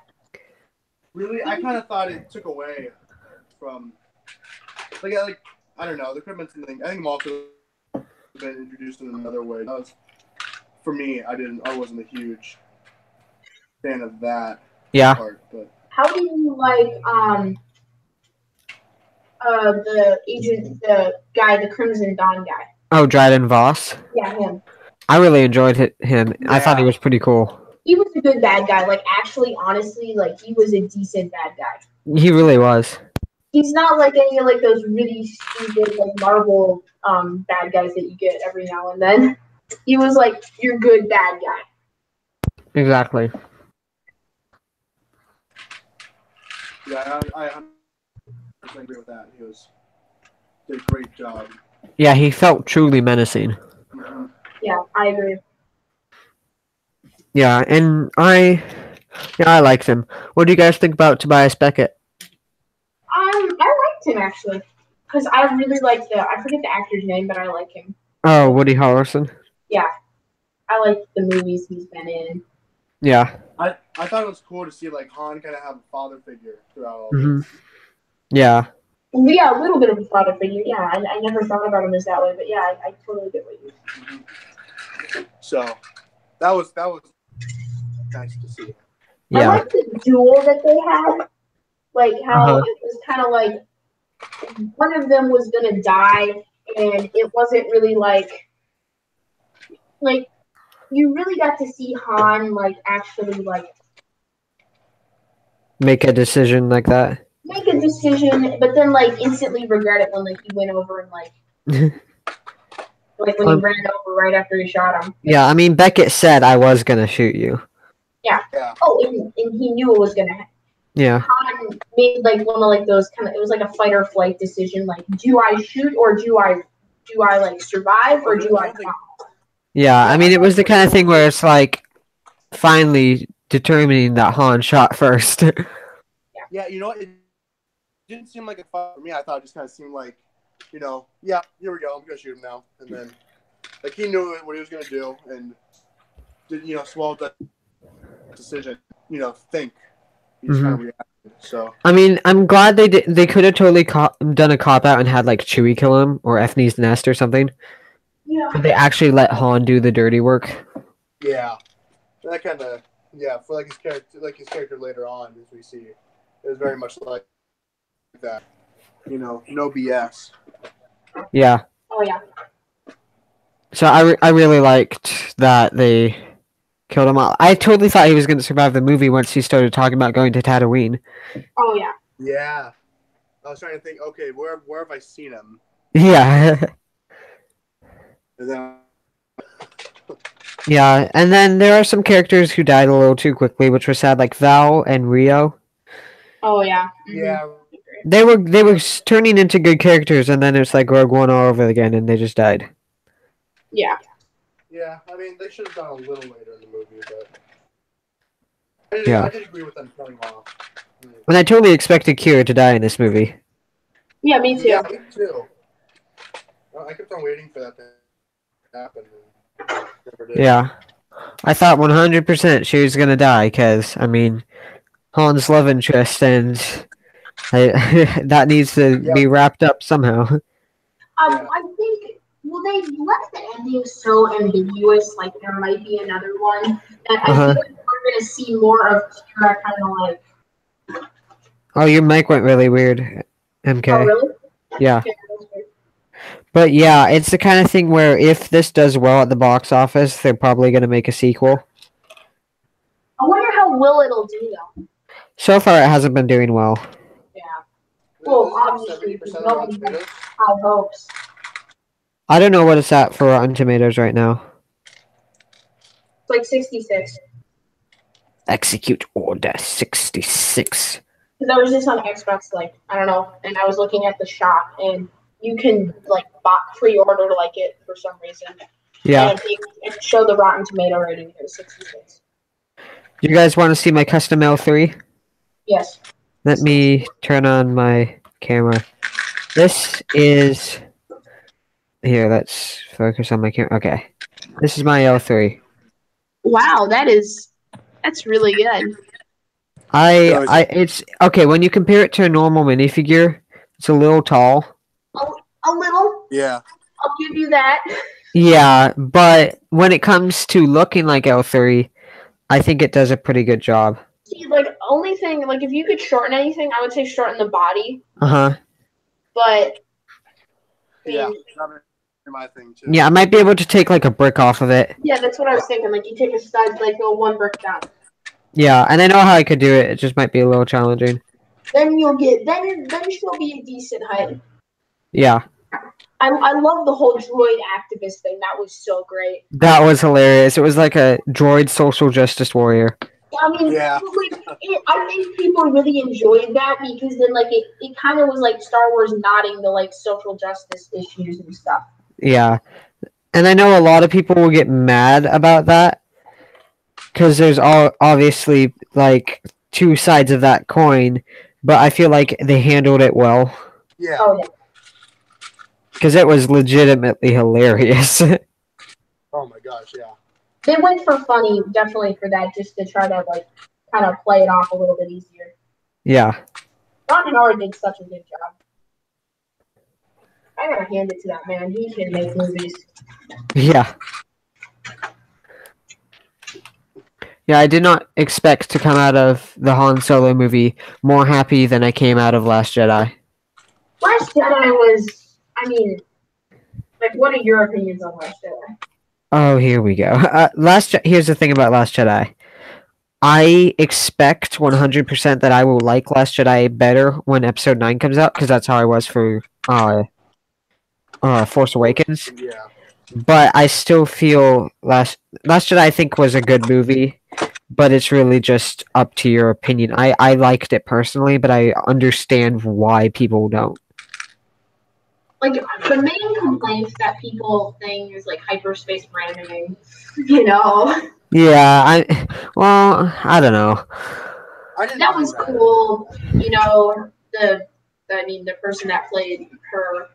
Really, I kind of thought it took away from like I don't know. There could have been something. I think Maul could have been introduced in another way. That was for me. I wasn't a huge fan of that part. But how do you like the guy, the Crimson Dawn guy? Oh, Dryden Voss. Yeah, him. I really enjoyed him. Yeah. I thought he was pretty cool. He was a good bad guy. Like, actually, honestly, like, he was a decent bad guy. He really was. He's not like any of like those really stupid like Marvel bad guys that you get every now and then. He was like your good bad guy. Exactly. Yeah, I agree with that. He did a great job. Yeah, he felt truly menacing. Mm-hmm. Yeah, I agree. Yeah, and I liked him. What do you guys think about Tobias Beckett? I liked him actually, because I really like I forget the actor's name, but I like him. Oh, Woody Harrelson. Yeah, I like the movies he's been in. Yeah. I thought it was cool to see like Han kind of have a father figure throughout all this. Yeah. Yeah, a little bit of a father figure. Yeah, I never thought about him as that way, but yeah, I totally get what you mean. Mm-hmm. So that was nice to see. Yeah. I like the duel that they had. Like how it was kind of like one of them was gonna die, and it wasn't really like you really got to see Han like actually like make a decision like that. Make a decision, but then like instantly regret it when like he went over and like like when he ran over right after he shot him. Yeah, I mean Beckett said I was gonna shoot you. Yeah. Oh, and he knew it was gonna happen. Yeah. Han made like one of like those kind of, it was like a fight or flight decision. Like, do I shoot or do I like survive or do I not? Yeah, I mean it was the kind of thing where it's like finally determining that Han shot first. Yeah, you know what? It didn't seem like a fight for me. I thought it just kind of seemed like, you know, yeah, here we go. I'm gonna shoot him now, and then like he knew what he was gonna do and did swallow that decision. Think. He's kind of reacted. So I mean, I'm glad they did. They could have totally done a cop out and had like Chewie kill him or Ethne's Nest or something. Yeah. But they actually let Han do the dirty work. Yeah, that kind of for like his character later on, as we see, it was very much like that. No BS. Yeah. Oh yeah. So I really liked that they killed him all. I totally thought he was going to survive the movie once he started talking about going to Tatooine. Oh yeah. Yeah. I was trying to think. Okay, where have I seen him? Yeah. And then. Yeah, and then there are some characters who died a little too quickly, which was sad, like Val and Rio. Oh yeah. Yeah. They were turning into good characters, and then it's like Rogue One all over again, and they just died. Yeah. Yeah, I mean they should have done a little later in the movie, but I did agree with them killing off. And I totally expected Kira to die in this movie. Yeah, me too. Yeah, me too. I kept on waiting for that to happen. Yeah. I thought 100% she was gonna die, because, I mean, Han's love interest, and that needs to be wrapped up somehow. I think, they left the ending so ambiguous, like there might be another one, that I feel like we're gonna see more of Kira kind of like... Oh, your mic went really weird, MK. Oh, really? Yeah. Okay. But yeah, it's the kind of thing where if this does well at the box office, they're probably going to make a sequel. I wonder how well it'll do, though. So far, it hasn't been doing well. Yeah. Well, obviously, nobody has high hopes. I don't know what it's at for Rotten Tomatoes right now. It's like 66. Execute Order 66. Because I was just on Xbox, like, I don't know, and I was looking at the shop, and you can, like, pre-order, like, it for some reason. Yeah. And it showed the Rotten Tomato rating. It was 66. You guys want to see my custom L3? Yes. Let me turn on my camera. This is... Here, let's focus on my camera. Okay. This is my L3. Wow, that's really good. It's okay when you compare it to a normal minifigure. It's a little tall. A little. Yeah. I'll give you that. Yeah, but when it comes to looking like L3, I think it does a pretty good job. See, like, only thing, like, if you could shorten anything, I would say shorten the body. Uh-huh. But, yeah, that's my thing, too. Yeah, I might be able to take, like, a brick off of it. Yeah, that's what I was thinking. Like, you take a stud, like, go one brick down. Yeah, and I know how I could do it. It just might be a little challenging. Then you'll get, then she'll be a decent height. Yeah. I love the whole droid activist thing. That was so great. That was hilarious. It was like a droid social justice warrior. I mean, Yeah. I think people really enjoyed that because then, like, it kind of was like Star Wars nodding to, like, social justice issues and stuff. Yeah. And I know a lot of people will get mad about that because there's obviously, like, two sides of that coin, but I feel like they handled it well. Yeah. Oh, yeah. Because it was legitimately hilarious. Oh my gosh, yeah. They went for funny, definitely for that, just to try to, like, kind of play it off a little bit easier. Yeah. Ron Howard did such a good job. I gotta hand it to that man. He can make movies. Yeah. Yeah, I did not expect to come out of the Han Solo movie more happy than I came out of Last Jedi. Last Jedi was, I mean, like, what are your opinions on Last Jedi? Oh, here we go. Here's the thing about Last Jedi. I expect 100% that I will like Last Jedi better when Episode 9 comes out, because that's how I was for Force Awakens. Yeah. But I still feel Last Jedi, I think, was a good movie, but it's really just up to your opinion. I liked it personally, but I understand why people don't. Like, the main complaints that people think is, like, hyperspace branding, you know? Yeah, I don't know. That was cool, you know, the person that played her,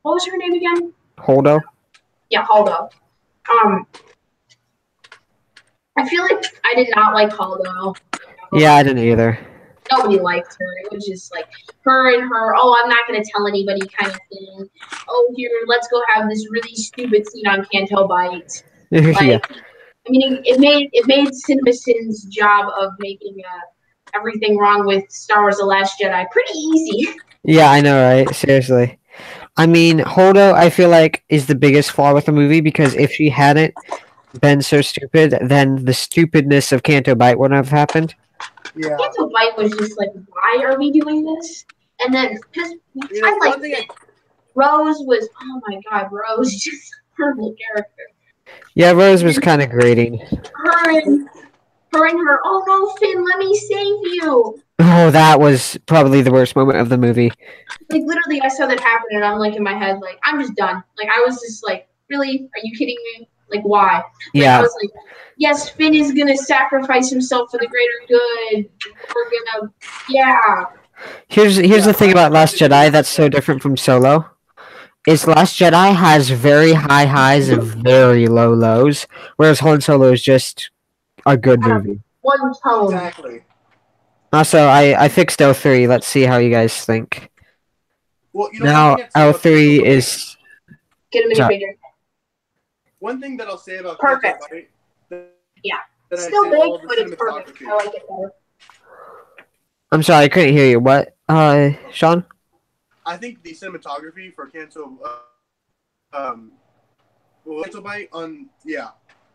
what was her name again? Holdo? Yeah, Holdo. I feel like I did not like Holdo. Yeah, I didn't either. Nobody liked her. It was just like her and her, oh, I'm not going to tell anybody kind of thing. Oh, here, let's go have this really stupid scene on Canto Bight. Like, Yeah. I mean, it made CinemaSin's job of making everything wrong with Star Wars: The Last Jedi pretty easy. Yeah, I know, right? Seriously. I mean, Holdo, I feel like, is the biggest flaw with the movie, because if she hadn't been so stupid, then the stupidness of Canto Bight wouldn't have happened. Yeah. Canto Bight was just like, why are we doing this? And then, because I like Rose was, oh my god, Rose, just a horrible character. Yeah, Rose was kind of grating. Her and her, oh no, Finn, let me save you. Oh, that was probably the worst moment of the movie. Like, literally, I saw that happen, and I'm like, in my head, like, I'm just done. Like, I was just like, really? Are you kidding me? Like, why? Like, Yeah. I was like, yes, Finn is gonna sacrifice himself for the greater good. We're gonna, yeah. Here's the thing about Last Jedi that's so different from Solo. Is Last Jedi has very high highs and very low lows, whereas Han Solo is just a good movie. One tone. Exactly. Also, I fixed L3. Let's see how you guys think. Well, you know, Now, L3 is... Get a minifigure. One thing that I'll say about Perfect. Canto Bight, Yeah. that I Still say big, all the but it's perfect. cinematography. I like it better. I'm sorry, I couldn't hear you. What, Sean? I think the cinematography for Canto Bight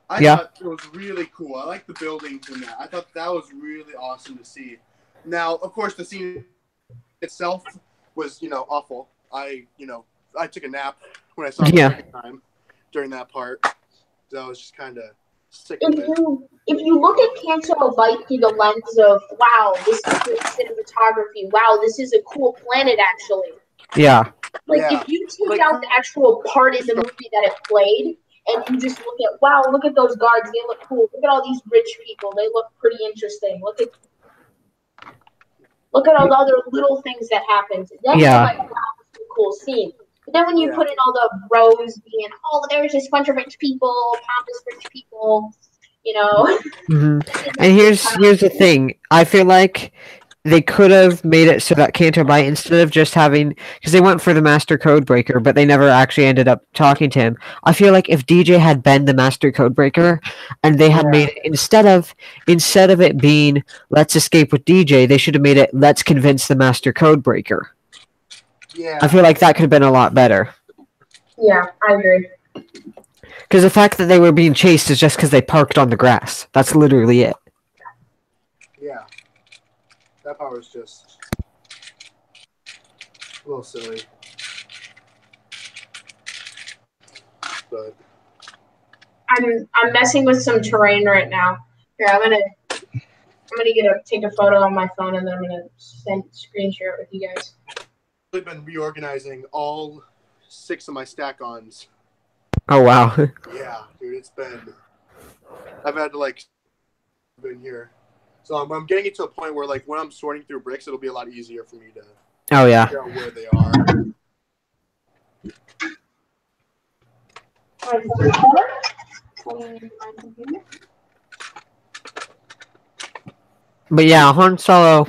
I thought it was really cool. I like the buildings in that. I thought that was really awesome to see. Now, of course, the scene itself was, awful. I took a nap when I saw it the second time during that part. So I was just kind of sick of it. If you look at Canto Bight through the lens of, wow, this is good cinematography. Wow, this is a cool planet, actually. Yeah. If you take out the actual part in the movie that it played, and you just look at, wow, look at those guards, they look cool. Look at all these rich people, they look pretty interesting. Look at all the other little things that happened. Then you're like, wow, this is a cool scene. But then when you put in all the rows being, oh, there's just a bunch of rich people, pompous rich people, you know. And here's the thing. I feel like they could have made it so that Canto Bight, instead of just having, because they went for the Master Codebreaker, but they never actually ended up talking to him. I feel like if DJ had been the Master Codebreaker, and they had made it instead of it being let's escape with DJ, they should have made it let's convince the Master Codebreaker. Yeah. I feel like that could have been a lot better. Yeah, I agree. Because the fact that they were being chased is just because they parked on the grass. That's literally it. Yeah. That part was just a little silly. But I'm messing with some terrain right now. Here, I'm gonna take a photo on my phone and then I'm gonna screen share it with you guys. I've been reorganizing all 6 of my stack-ons. Oh wow. Yeah, dude, it's been. I've had to been here, so I'm getting it to a point where when I'm sorting through bricks, it'll be a lot easier for me to. Oh yeah. Figure out where they are. But yeah, Han Solo,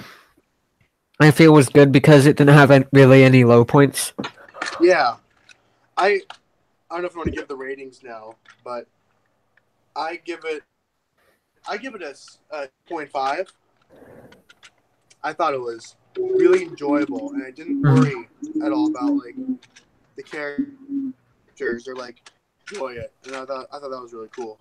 I feel was good because it didn't have really any low points. Yeah, I don't know if I want to give the ratings now, but I give it a 0.5. I thought it was really enjoyable, and I didn't worry at all about the characters or enjoy it, and I thought that was really cool.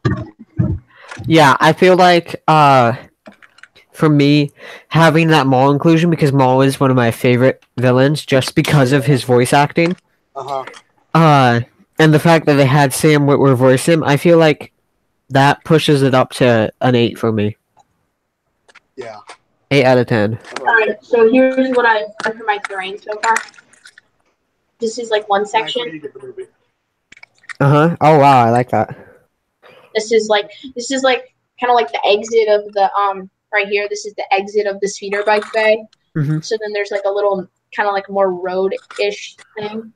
Yeah, I feel like for me, having that Maul inclusion, because Maul is one of my favorite villains just because of his voice acting. And the fact that they had Sam Witwer voice him, I feel like that pushes it up to an 8 for me. Yeah. 8 out of 10. Alright, so here's what I've done for my terrain so far. This is one section. Oh wow, I like that. This is kind of like the exit of the right here. This is the exit of the speeder bike bay. So then there's a little kind of more road-ish thing,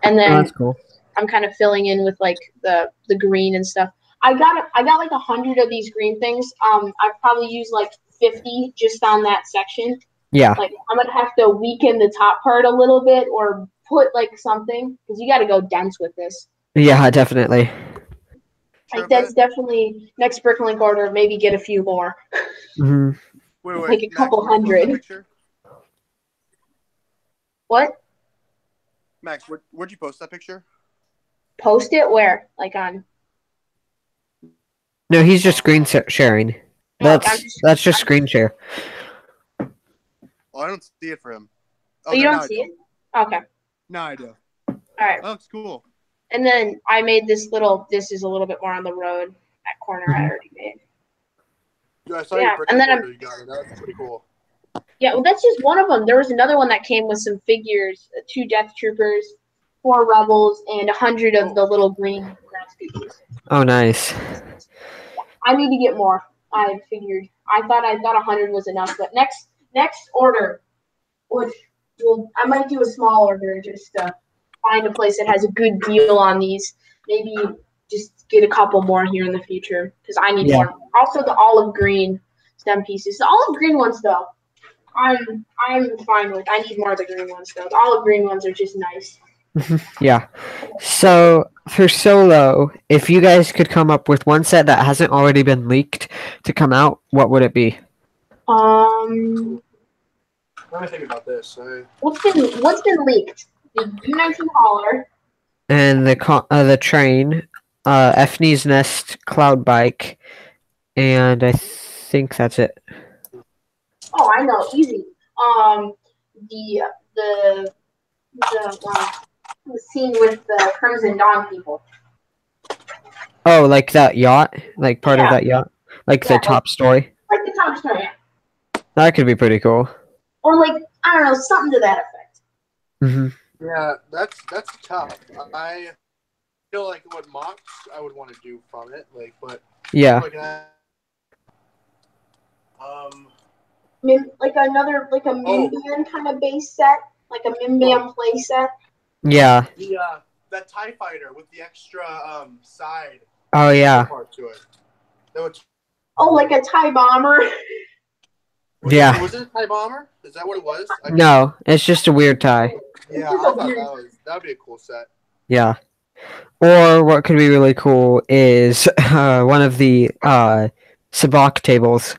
and then that's cool. I'm kind of filling in with the green and stuff. I got 100 of these green things. I've probably used 50 just on that section. Yeah. I'm gonna have to weaken the top part a little bit or put something because you got to go dense with this. Yeah, definitely. That's definitely next Bricklink order. Maybe get a few more. Wait, a couple hundred. What? Max, where'd you post that picture? Post it where? On? No, he's just screen sharing. That's just screen share. Oh, I don't see it for him. Oh, you don't see it? Okay. No, I do. All right. Oh, that's cool. And then I made this is a little bit more on the road. That corner I already made. Yeah, I saw your brick order you got. That's pretty cool. Yeah, well, that's just one of them. There was another one that came with some figures, 2 Death Troopers, 4 Rebels, and 100 of the little green grass pieces. Oh, nice. I need to get more. I figured. I thought 100 was enough, but next order, which I might do a small order just to find a place that has a good deal on these. Maybe just get a couple more here in the future because I need more. Also, the olive green stem pieces. The olive green ones, though, I'm fine with. I need more of the green ones, though. The olive green ones are just nice. Yeah. So for Solo, if you guys could come up with one set that hasn't already been leaked to come out, what would it be? Let me think about this. What's been leaked? The U-19 hauler. And the train, Fne's Nest cloud bike, and I think that's it. Oh, I know, easy. The scene with the Crimson Dawn people. Oh, like that yacht? Like part of that yacht? Like the top story? Like the top story, yeah. That could be pretty cool. Or I don't know, something to that effect. Yeah, that's tough. I feel like what mocks I would want to do from it, yeah. Another a Mimbian kind of base set, like a Mimbian play set. Yeah. That TIE fighter with the extra side. Oh yeah. Part to it. That would Oh, like a TIE bomber. Yeah. Was it a TIE bomber? Is that what it was? No, it's just a weird tie. Yeah, I thought that would be a cool set. Yeah. Or what could be really cool is one of the sabacc tables.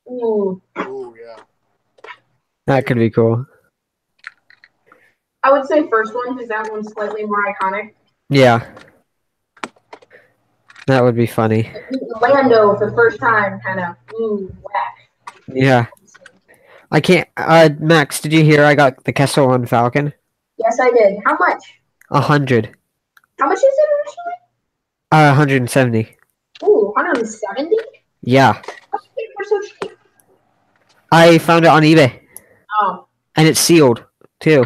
Ooh. Ooh, yeah. That could be cool. I would say first one because that one's slightly more iconic. Yeah. That would be funny. Lando for the first time, kind of whack. Yeah. I can't. Max, did you hear I got the Kessel Run Falcon? Yes, I did. How much? 100. How much is it originally? 170. Ooh, 170? Yeah. What's it for so cheap? I found it on eBay. Oh. And it's sealed, too.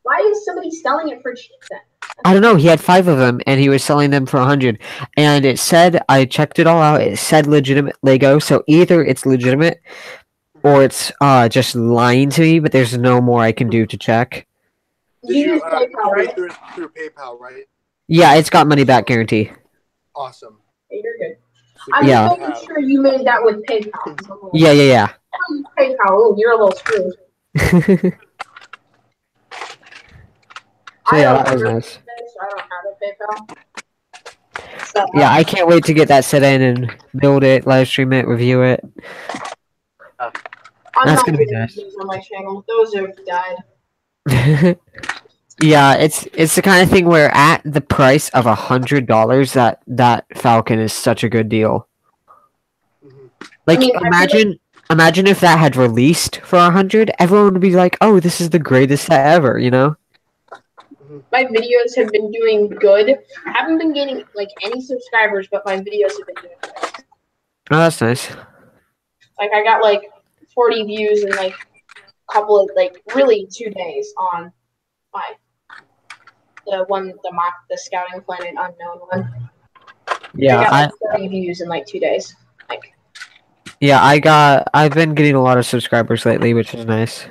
Why is somebody selling it for cheap then? I don't know. He had 5 of them, and he was selling them for 100. And it said, I checked it all out. It said legitimate Lego. So either it's legitimate, or it's just lying to me. But there's no more I can do to check. Did you use PayPal, pay right? through PayPal, right? Yeah, it's got money back guarantee. Awesome. Hey, you're good. So I'm Yeah. just making sure you made that with PayPal. Yeah. PayPal. Oh, you're a little screwed. So yeah, that was nice. I don't have a PayPal. So, Yeah, I can't wait to get that set in and build it, live stream it, review it. I'm That's not gonna be doing nice. things on my channel. Those have died. Yeah, it's the kind of thing where at the price of $100, that Falcon is such a good deal. Mhm. Like, I mean, imagine if that had released for 100, everyone would be like, "Oh, this is the greatest set ever," you know? My videos have been doing good. I haven't been getting like any subscribers, but my videos have been doing good. Oh, that's nice. Like I got like 40 views in like a couple of like really 2 days on my the Scouting Planet Unknown one. Yeah, I got like 30 views in like 2 days. Like I've been getting a lot of subscribers lately, which is nice.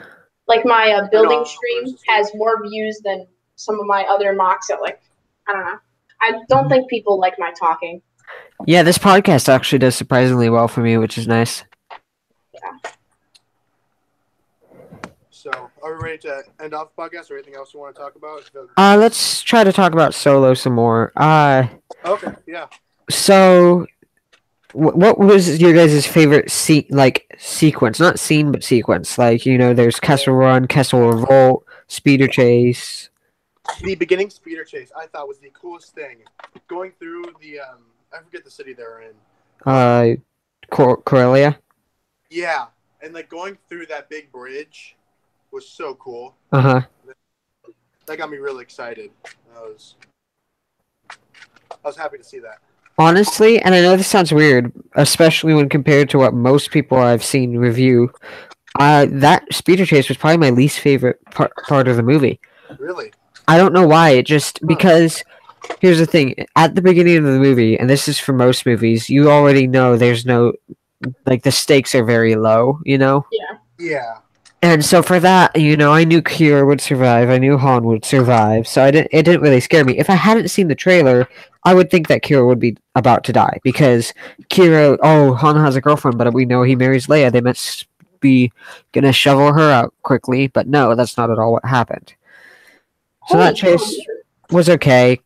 like my building No, stream has more views than some of my other mocks at like I don't know. I don't think people like my talking. Yeah, this podcast actually does surprisingly well for me, which is nice. So, are we ready to end off the podcast or anything else you want to talk about? Let's try to talk about Solo some more. Okay, yeah. So, what was your guys' favorite sequence? Not scene, but sequence. Like, you know, there's Kessel Run, Kessel Revolt, Speeder Chase. The beginning speeder chase I thought was the coolest thing. Going through the I forget the city they're in. Corellia. Yeah, and like going through that big bridge was so cool. Uh-huh. That got me really excited. I was happy to see that. Honestly, and I know this sounds weird, especially when compared to what most people I've seen review, that Speeder Chase was probably my least favorite part of the movie. Really? I don't know why. It just because here's the thing: at the beginning of the movie, and this is for most movies, you already know there's no like the stakes are very low, you know. Yeah. And so for that, you know, I knew Kira would survive. I knew Han would survive. So it didn't really scare me. If I hadn't seen the trailer, I would think that Kira would be about to die because Kira. Oh, Han has a girlfriend, but we know he marries Leia. They must be gonna shovel her out quickly. But no, that's not at all what happened. So that chase was okay.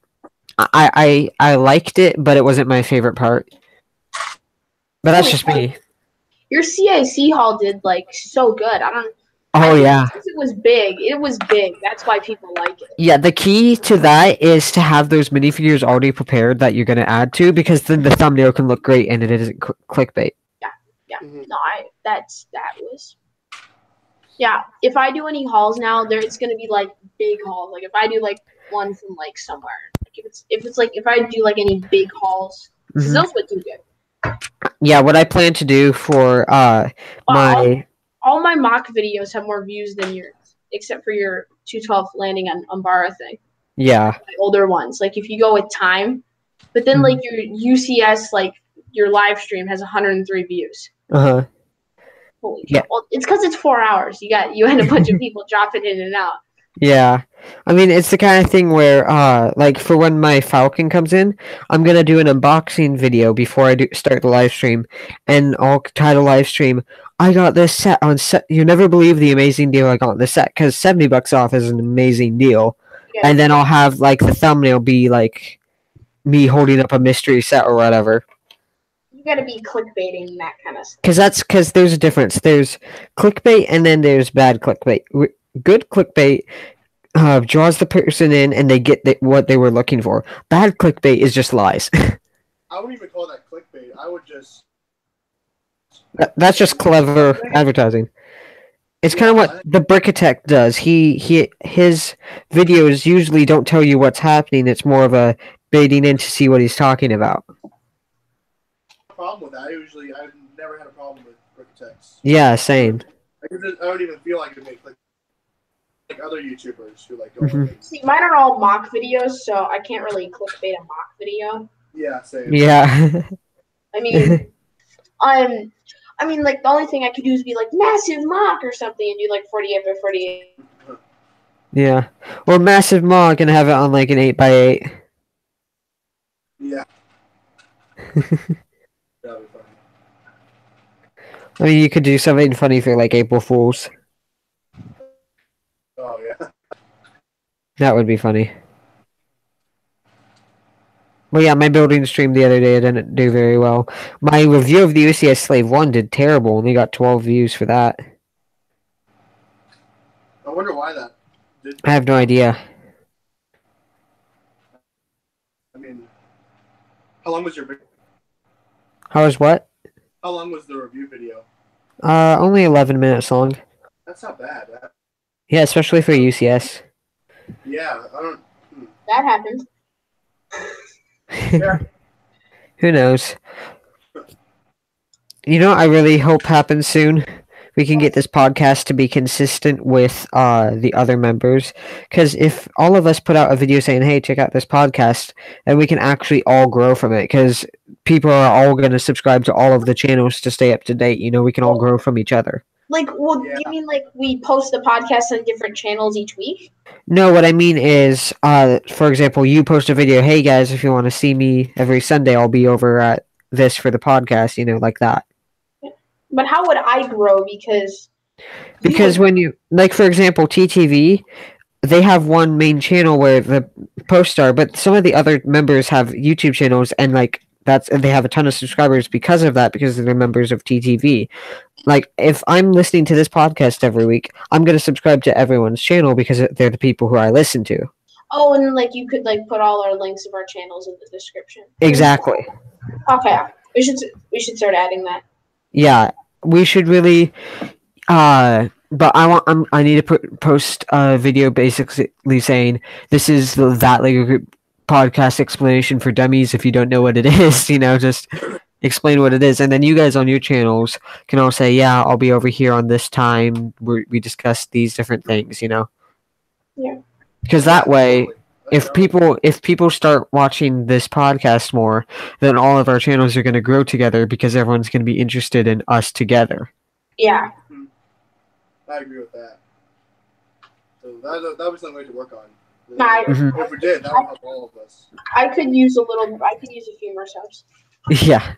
I liked it, but it wasn't my favorite part. But that's just me. Your CIC haul did like so good. Oh yeah. It was big. It was big. That's why people like it. Yeah, the key to that is to have those minifigures already prepared that you're gonna add to, because then the thumbnail can look great and it isn't clickbait. Yeah. Mhm. No, that was. Yeah, if I do any hauls now, it's gonna be like big hauls. Like if I do like one from like somewhere, like if I do like any big hauls, because those would do good. Yeah, what I plan to do for my all my mock videos have more views than yours, except for your 212 landing on Umbara thing. Yeah. My older ones, like if you go with time, but then like your UCS, like your live stream has 103 views. Uh-huh. Holy Yeah. Well, it's because it's 4 hours. You had a bunch of people dropping in and out. Yeah. I mean, it's the kind of thing where, like, for when my Falcon comes in, I'm gonna do an unboxing video before I start the live stream, and I'll title live stream, I got this set on set. You never believe the amazing deal I got on this set, because $70 off is an amazing deal. Yeah. And then I'll have, like, the thumbnail be, like, me holding up a mystery set or whatever. You gotta be clickbaiting that kind of stuff. Because there's a difference. There's clickbait and then there's bad clickbait. Good clickbait draws the person in and they get what they were looking for. Bad clickbait is just lies. I wouldn't even call that clickbait. I would just. That's just clever advertising. It's kind of what the Brickatech does. His videos usually don't tell you what's happening. It's more of a baiting in to see what he's talking about. Problem with that. I've never had a problem with Brickatechs. Yeah, same. I don't even feel like it makes like other YouTubers who like go. See, mine are all mock videos, so I can't really clickbait a mock video. Yeah, same. Yeah. I mean, like the only thing I could do is be like massive mock or something and do like 48 by 48. Yeah. Or massive mog and have it on like an 8x8. Yeah. That'd be funny. I mean, you could do something funny for like April Fools. Oh yeah. That would be funny. Well, yeah, my building stream the other day didn't do very well. My review of the UCS Slave 1 did terrible. Only got 12 views for that. I wonder why that. I have no idea. I mean, how long was your? How was what? How long was the review video? Only 11 minutes long. That's not bad. Yeah, especially for UCS. Yeah, I don't. That happened. Yeah. Who knows? You know what I really hope happens soon? We can get this podcast to be consistent with the other members. Because if all of us put out a video saying, hey, check out this podcast, then we can actually all grow from it. Because people are all going to subscribe to all of the channels to stay up to date. You know, we can all grow from each other. Like, well, Yeah. you mean like we post the podcast on different channels each week? No, what I mean is, for example, you post a video, hey guys, if you want to see me every Sunday, I'll be over at this for the podcast, you know, like that. But how would I grow? Because when you, like, for example, TTV, they have one main channel where the posts are, but some of the other members have YouTube channels, and like they have a ton of subscribers because of that, because they're members of TTV. Like, if I'm listening to this podcast every week, I'm going to subscribe to everyone's channel because they're the people who I listen to. Oh, and like you could like put all our links of our channels in the description. Exactly. Okay, we should start adding that. Yeah, we should really. But I need to post a video basically saying this is the That Lego Group podcast explanation for dummies. If you don't know what it is, you know, just explain what it is, and then you guys on your channels can all say, yeah, I'll be over here on this time where we discuss these different things, you know. Yeah. Because that way, if people start watching this podcast more, then all of our channels are going to grow together because everyone's going to be interested in us together. Yeah. I agree with that. So that was something we had to work on. If we did, that would help all of us. I could use a few more subs. Yeah.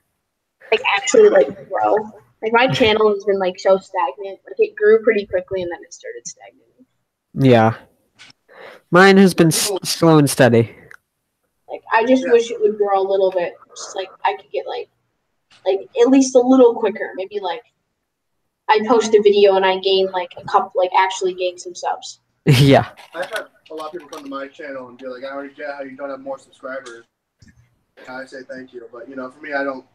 Like actually like grow. Like my channel has been like so stagnant. Like it grew pretty quickly and then it started stagnating. Yeah. Mine has been slow and steady. Like I just wish it would grow a little bit. Just like I could get like at least a little quicker. Maybe like I post a video and I gain like a couple, like actually gain some subs. Yeah. I've had a lot of people come to my channel and be like, I already get how you don't have more subscribers. I say thank you, but you know, for me, I don't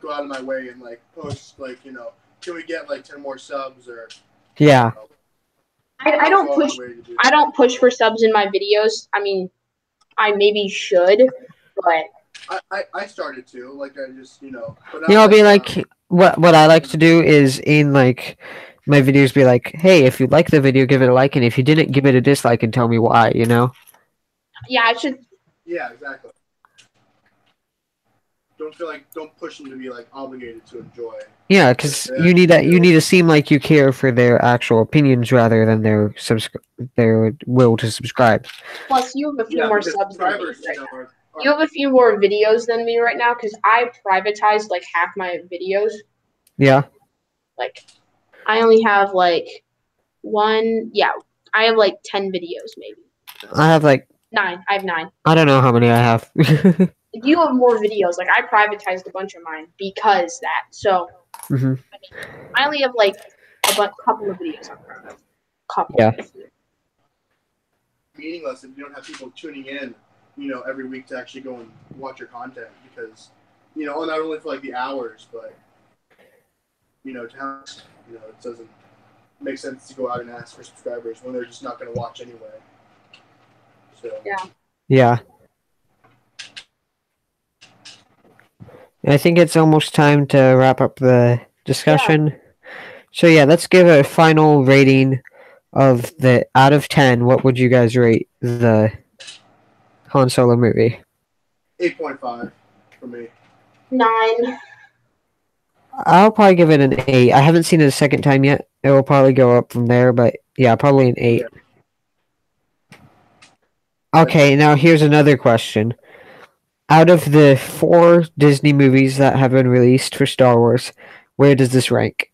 go out of my way and like post like, you know, can we get like 10 more subs or? Yeah. You know, I don't push for subs in my videos. I mean, I maybe should, but I started to like I just you know. But I'll be like what I like to do is in like my videos be like, hey, if you like the video, give it a like, and if you didn't, give it a dislike and tell me why, you know? Yeah, I should. Yeah, exactly. don't push them to be like obligated to enjoy. Yeah, because you need to seem like you care for their actual opinions rather than their will to subscribe. Plus, you have a few more subs than me. Right? You have a few more videos than me right now because I privatized like half my videos. Yeah. Like, I only have like one. Yeah, I have like 10 videos maybe. I have like 9. I have 9. I don't know how many I have. You have more videos. Like I privatized a bunch of mine because that. So I only have like a couple of videos on private. Couple. Yeah. Meaningless if you don't have people tuning in, every week to actually go and watch your content because, not only for like the hours, but to have, it doesn't make sense to go out and ask for subscribers when they're just not going to watch anyway. So. Yeah. Yeah. I think it's almost time to wrap up the discussion. Yeah. So yeah, let's give a final rating of the out of 10. What would you guys rate the Han Solo movie? 8.5 for me. 9. I'll probably give it an 8. I haven't seen it a second time yet. It will probably go up from there, but yeah, probably an 8. Yeah. Okay, now here's another question. Out of the 4 Disney movies that have been released for Star Wars, where does this rank?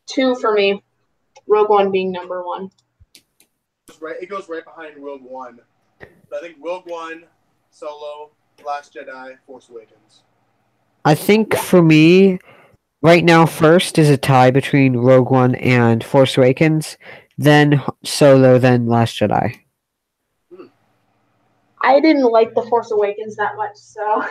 2 for me. Rogue One being number 1. It goes right behind Rogue One. I think Rogue One, Solo, Last Jedi, Force Awakens. I think for me, right now, first is a tie between Rogue One and Force Awakens, then Solo, then Last Jedi. I didn't like The Force Awakens that much, so.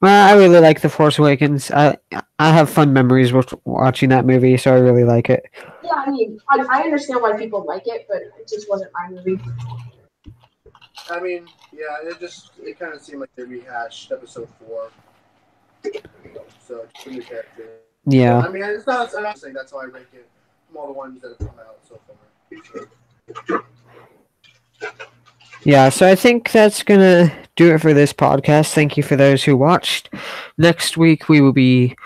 Well, I really like The Force Awakens. I have fun memories with watching that movie, so I really like it. Yeah, I mean, I understand why people like it, but it just wasn't my movie. I mean, yeah, it kind of seemed like they rehashed Episode 4. So, just a new character. Yeah. I mean, I'm not saying that's how I rank it from all the ones that have come out so far. Yeah, so I think that's going to do it for this podcast. Thank you for those who watched. Next week, we will be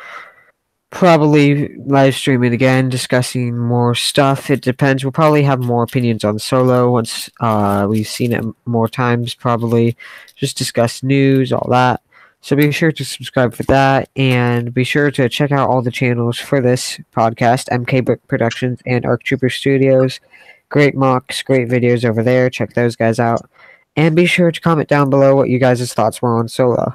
probably live streaming again, discussing more stuff. It depends. We'll probably have more opinions on Solo once we've seen it more times, probably. Just discuss news, all that. So be sure to subscribe for that, and be sure to check out all the channels for this podcast, MK Book Productions and Arc Trooper Studios. Great mocks, great videos over there. Check those guys out. And be sure to comment down below what you guys' thoughts were on Solo.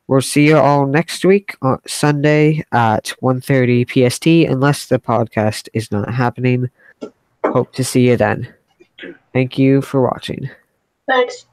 We'll see you all next week on Sunday at 1:30 PST, unless the podcast is not happening. Hope to see you then. Thank you for watching. Thanks.